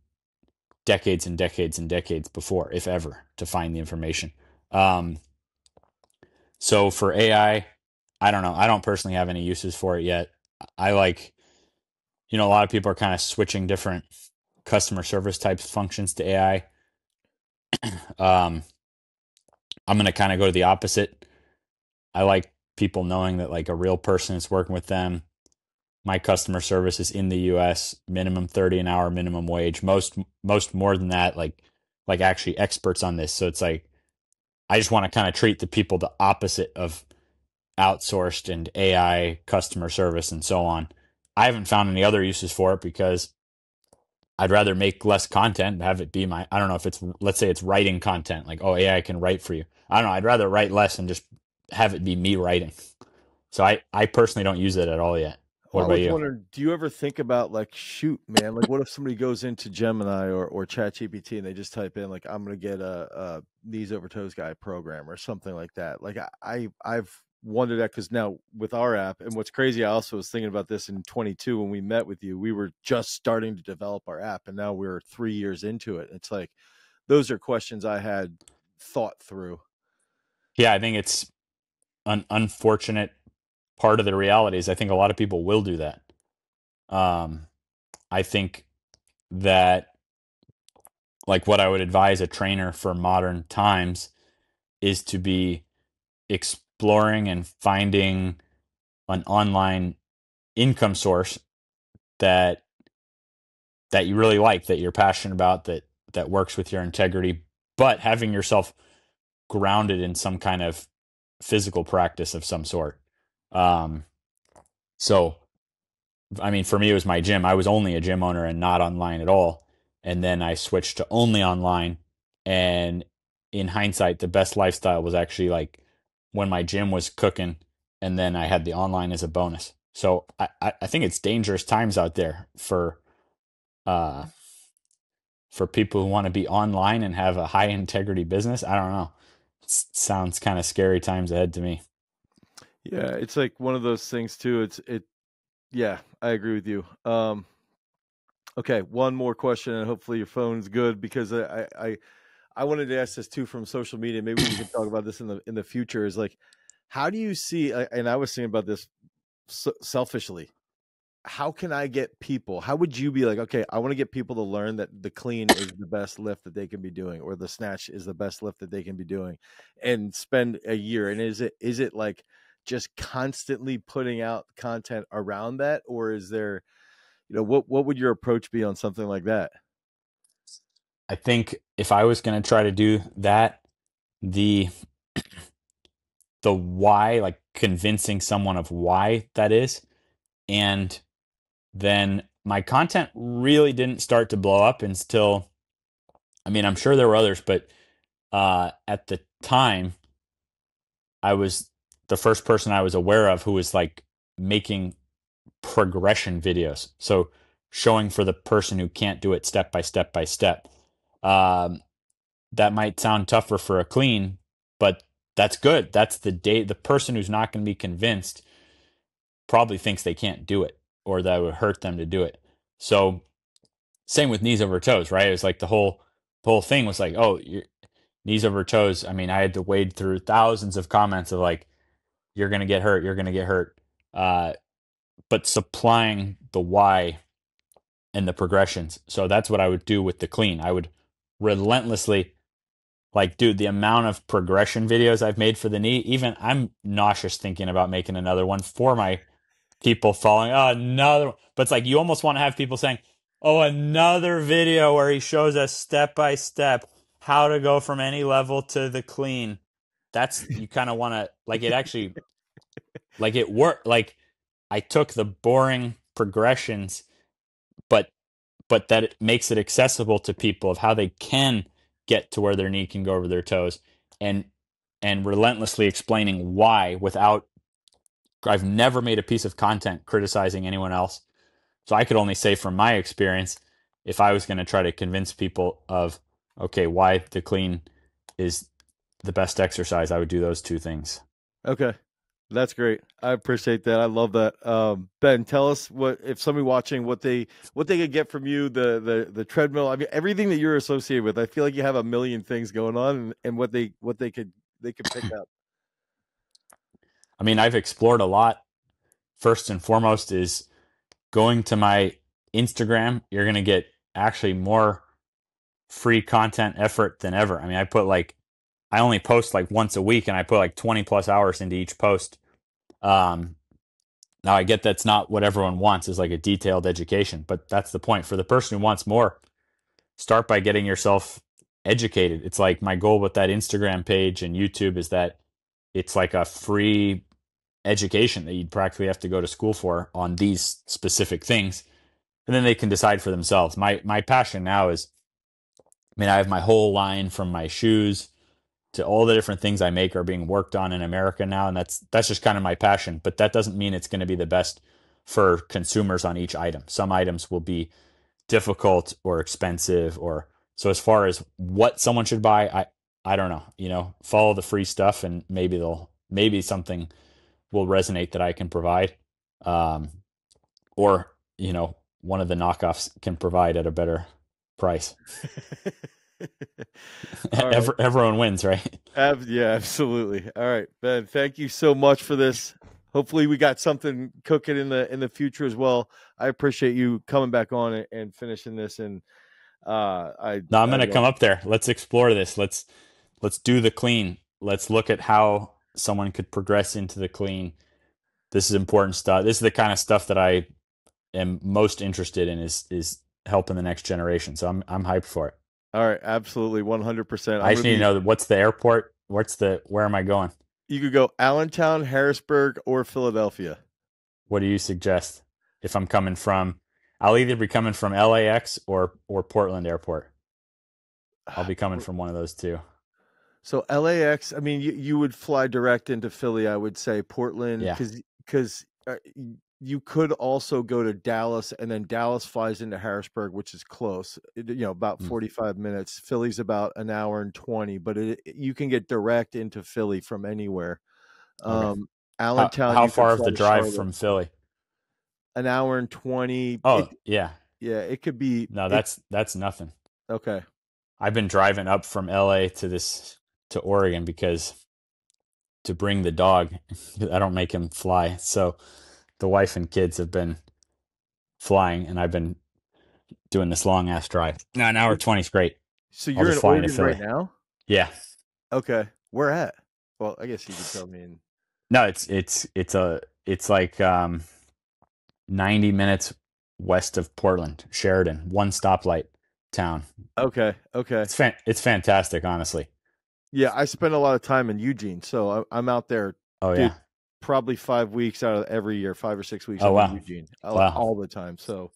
decades and decades and decades before, if ever, to find the information. So for AI, I don't know. I don't personally have any uses for it yet. I like, a lot of people are kind of switching different customer service types functions to AI. I'm going to kind of go to the opposite. I like people knowing that like a real person is working with them. My customer service is in the US, minimum 30 an hour, minimum wage. Most more than that, like actually experts on this. So it's like, I just want to kind of treat the people the opposite of outsourced and AI customer service and so on. I haven't found any other uses for it because I'd rather make less content and have it be I don't know if it's, let's say it's writing content, like, oh, AI can write for you. I don't know. I'd rather write less and just have it be me writing. So I personally don't use it at all yet. What about you? Wondering, do you ever think about like, shoot, man, like what if somebody goes into Gemini or ChatGPT and they just type in like, I'm going to get a knees over toes guy program or something like that? Like I've wondered that, because now with our app, and what's crazy, I also was thinking about this in 22 when we met with you, we were just starting to develop our app, and now we're 3 years into it. It's like, those are questions I had thought through. Yeah, I think it's an unfortunate part of the reality is I think a lot of people will do that. I think that, like, what I would advise a trainer for modern times is to be exploring and finding an online income source that you really like, that you're passionate about, that works with your integrity, but having yourself grounded in some kind of physical practice of some sort. Um, so, I mean, for me, it was my gym. I was only a gym owner and not online at all. And then I switched to only online. And in hindsight, the best lifestyle was actually like when my gym was cooking and then I had the online as a bonus. So I think it's dangerous times out there uh, for people who want to be online and have a high integrity business. I don't know. It sounds kind of scary times ahead to me. Yeah, it's like one of those things too. Yeah, I agree with you. Okay, one more question, and hopefully your phone's good, because I wanted to ask this too from social media. Maybe we can talk about this in the future. Is like, how do you see? And I was thinking about this selfishly. How can I get people? How would you be like, okay, I want to get people to learn that the clean is the best lift that they can be doing, or the snatch is the best lift that they can be doing, and spend a year? And is it like just constantly putting out content around that, or is there, what would your approach be on something like that? I think if I was going to try to do that, the why, like convincing someone of why that is, and then my content really didn't start to blow up until, I mean, I'm sure there were others, but at the time, I was the first person I was aware of who was like making progression videos. So showing for the person who can't do it step by step by step. Um, that might sound tougher for a clean, but that's good. That's the person who's not going to be convinced probably thinks they can't do it or that would hurt them to do it. So same with knees over toes, right? It was like the whole thing was like, oh, your knees over toes. I mean, I had to wade through thousands of comments of like, you're going to get hurt, you're going to get hurt. Uh, but supplying the why and the progressions. So that's what I would do with the clean. I would relentlessly, like, dude, the amount of progression videos I've made for the knee, even I'm nauseous thinking about making another one for my people following. Oh, another one. But it's like you almost want to have people saying, oh, another video where he shows us step by step how to go from any level to the clean. That's, you kind of want to, like, it actually, like, it worked. Like, I took the boring progressions, but that it makes it accessible to people of how they can get to where their knee can go over their toes, and relentlessly explaining why without, I've never made a piece of content criticizing anyone else. So I could only say from my experience, if I was going to try to convince people of, okay, why the clean is the best exercise, I would do those two things. Okay. That's great. I appreciate that. I love that. Ben, tell us, what if somebody watching, what they could get from you, the treadmill. I mean, everything that you're associated with. I feel like you have a million things going on, and what they could pick up. I mean, I've explored a lot. First and foremost is going to my Instagram. You're going to get actually more free content effort than ever. I mean, I only post like once a week and I put like 20 plus hours into each post. Um, Now I get that's not what everyone wants, is like a detailed education, but that's the point. For the person who wants more, start by getting yourself educated. It's like my goal with that Instagram page and YouTube is that it's like a free education that you'd practically have to go to school for on these specific things. And then they can decide for themselves. My passion now is, I mean, I have my whole line from my shoes to all the different things I make are being worked on in America now, and that's just kind of my passion. But that doesn't mean it's going to be the best for consumers on each item. Some items will be difficult or expensive, or so. As far as what someone should buy, I don't know. Follow the free stuff, and maybe something will resonate that I can provide, um, or one of the knockoffs can provide at a better price. All right. Everyone wins, right? Yeah, absolutely. All right, Ben, thank you so much for this. hopefully we got something cooking in the future as well. I appreciate you coming back on and finishing this. And No, I'm I gonna love. come up there. Let's explore this. Let's do the clean. Let's look at how someone could progress into the clean. This is important stuff. This is the kind of stuff that I am most interested in is helping the next generation. So I'm hyped for it. All right, absolutely, 100%. I just need to know what's the airport. Where am I going? You could go Allentown, Harrisburg, or Philadelphia. What do you suggest if I'm coming from? I'll either be coming from LAX or Portland Airport. I'll be coming from one of those two. So LAX, I mean, you would fly direct into Philly, I would say. Portland, Yeah. because you could also go to Dallas, and then Dallas flies into Harrisburg, which is close, about 45 minutes. Philly's about an hour and 20, but you can get direct into Philly from anywhere. Okay. Allentown, how you can far of fly the to drive Charlotte. from Philly? An hour and 20. Oh, yeah. Yeah, it could be. No, that's nothing. Okay. I've been driving up from LA to Oregon because to bring the dog, I don't make him fly. So the wife and kids have been flying, and I've been doing this long ass drive. No, an hour 20 is great. So I'll you're in just fly into Oregon right Philly. now? Yeah. Okay. Where at? Well, I guess you could tell me. No, it's like 90 minutes west of Portland, Sheridan, one stoplight town. Okay. It's fantastic, honestly. Yeah, I spend a lot of time in Eugene, so I'm out there. Oh, yeah. Probably 5 weeks out of every year, 5 or 6 weeks. Oh, I'm wow. in Eugene, Wow. all the time. So,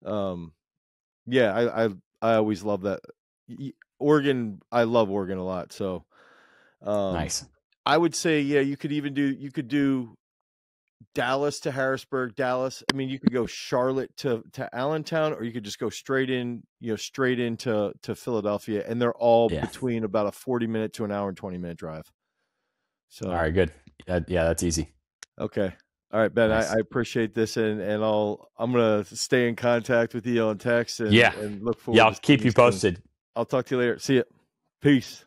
yeah, I always love that. Oregon, I love Oregon a lot. So, Nice. I would say, yeah, you could do Dallas to Harrisburg, Dallas. I mean, you could go Charlotte to Allentown, or you could just go straight into Philadelphia, and they're all between about a 40-minute to an hour and 20-minute drive. So, all right, good. Yeah, that's easy. Okay. All right, Ben, Nice. I appreciate this, and I'm gonna stay in contact with you on text and look forward. Yeah, I'll keep you posted. I'll talk to you later. See ya. Peace.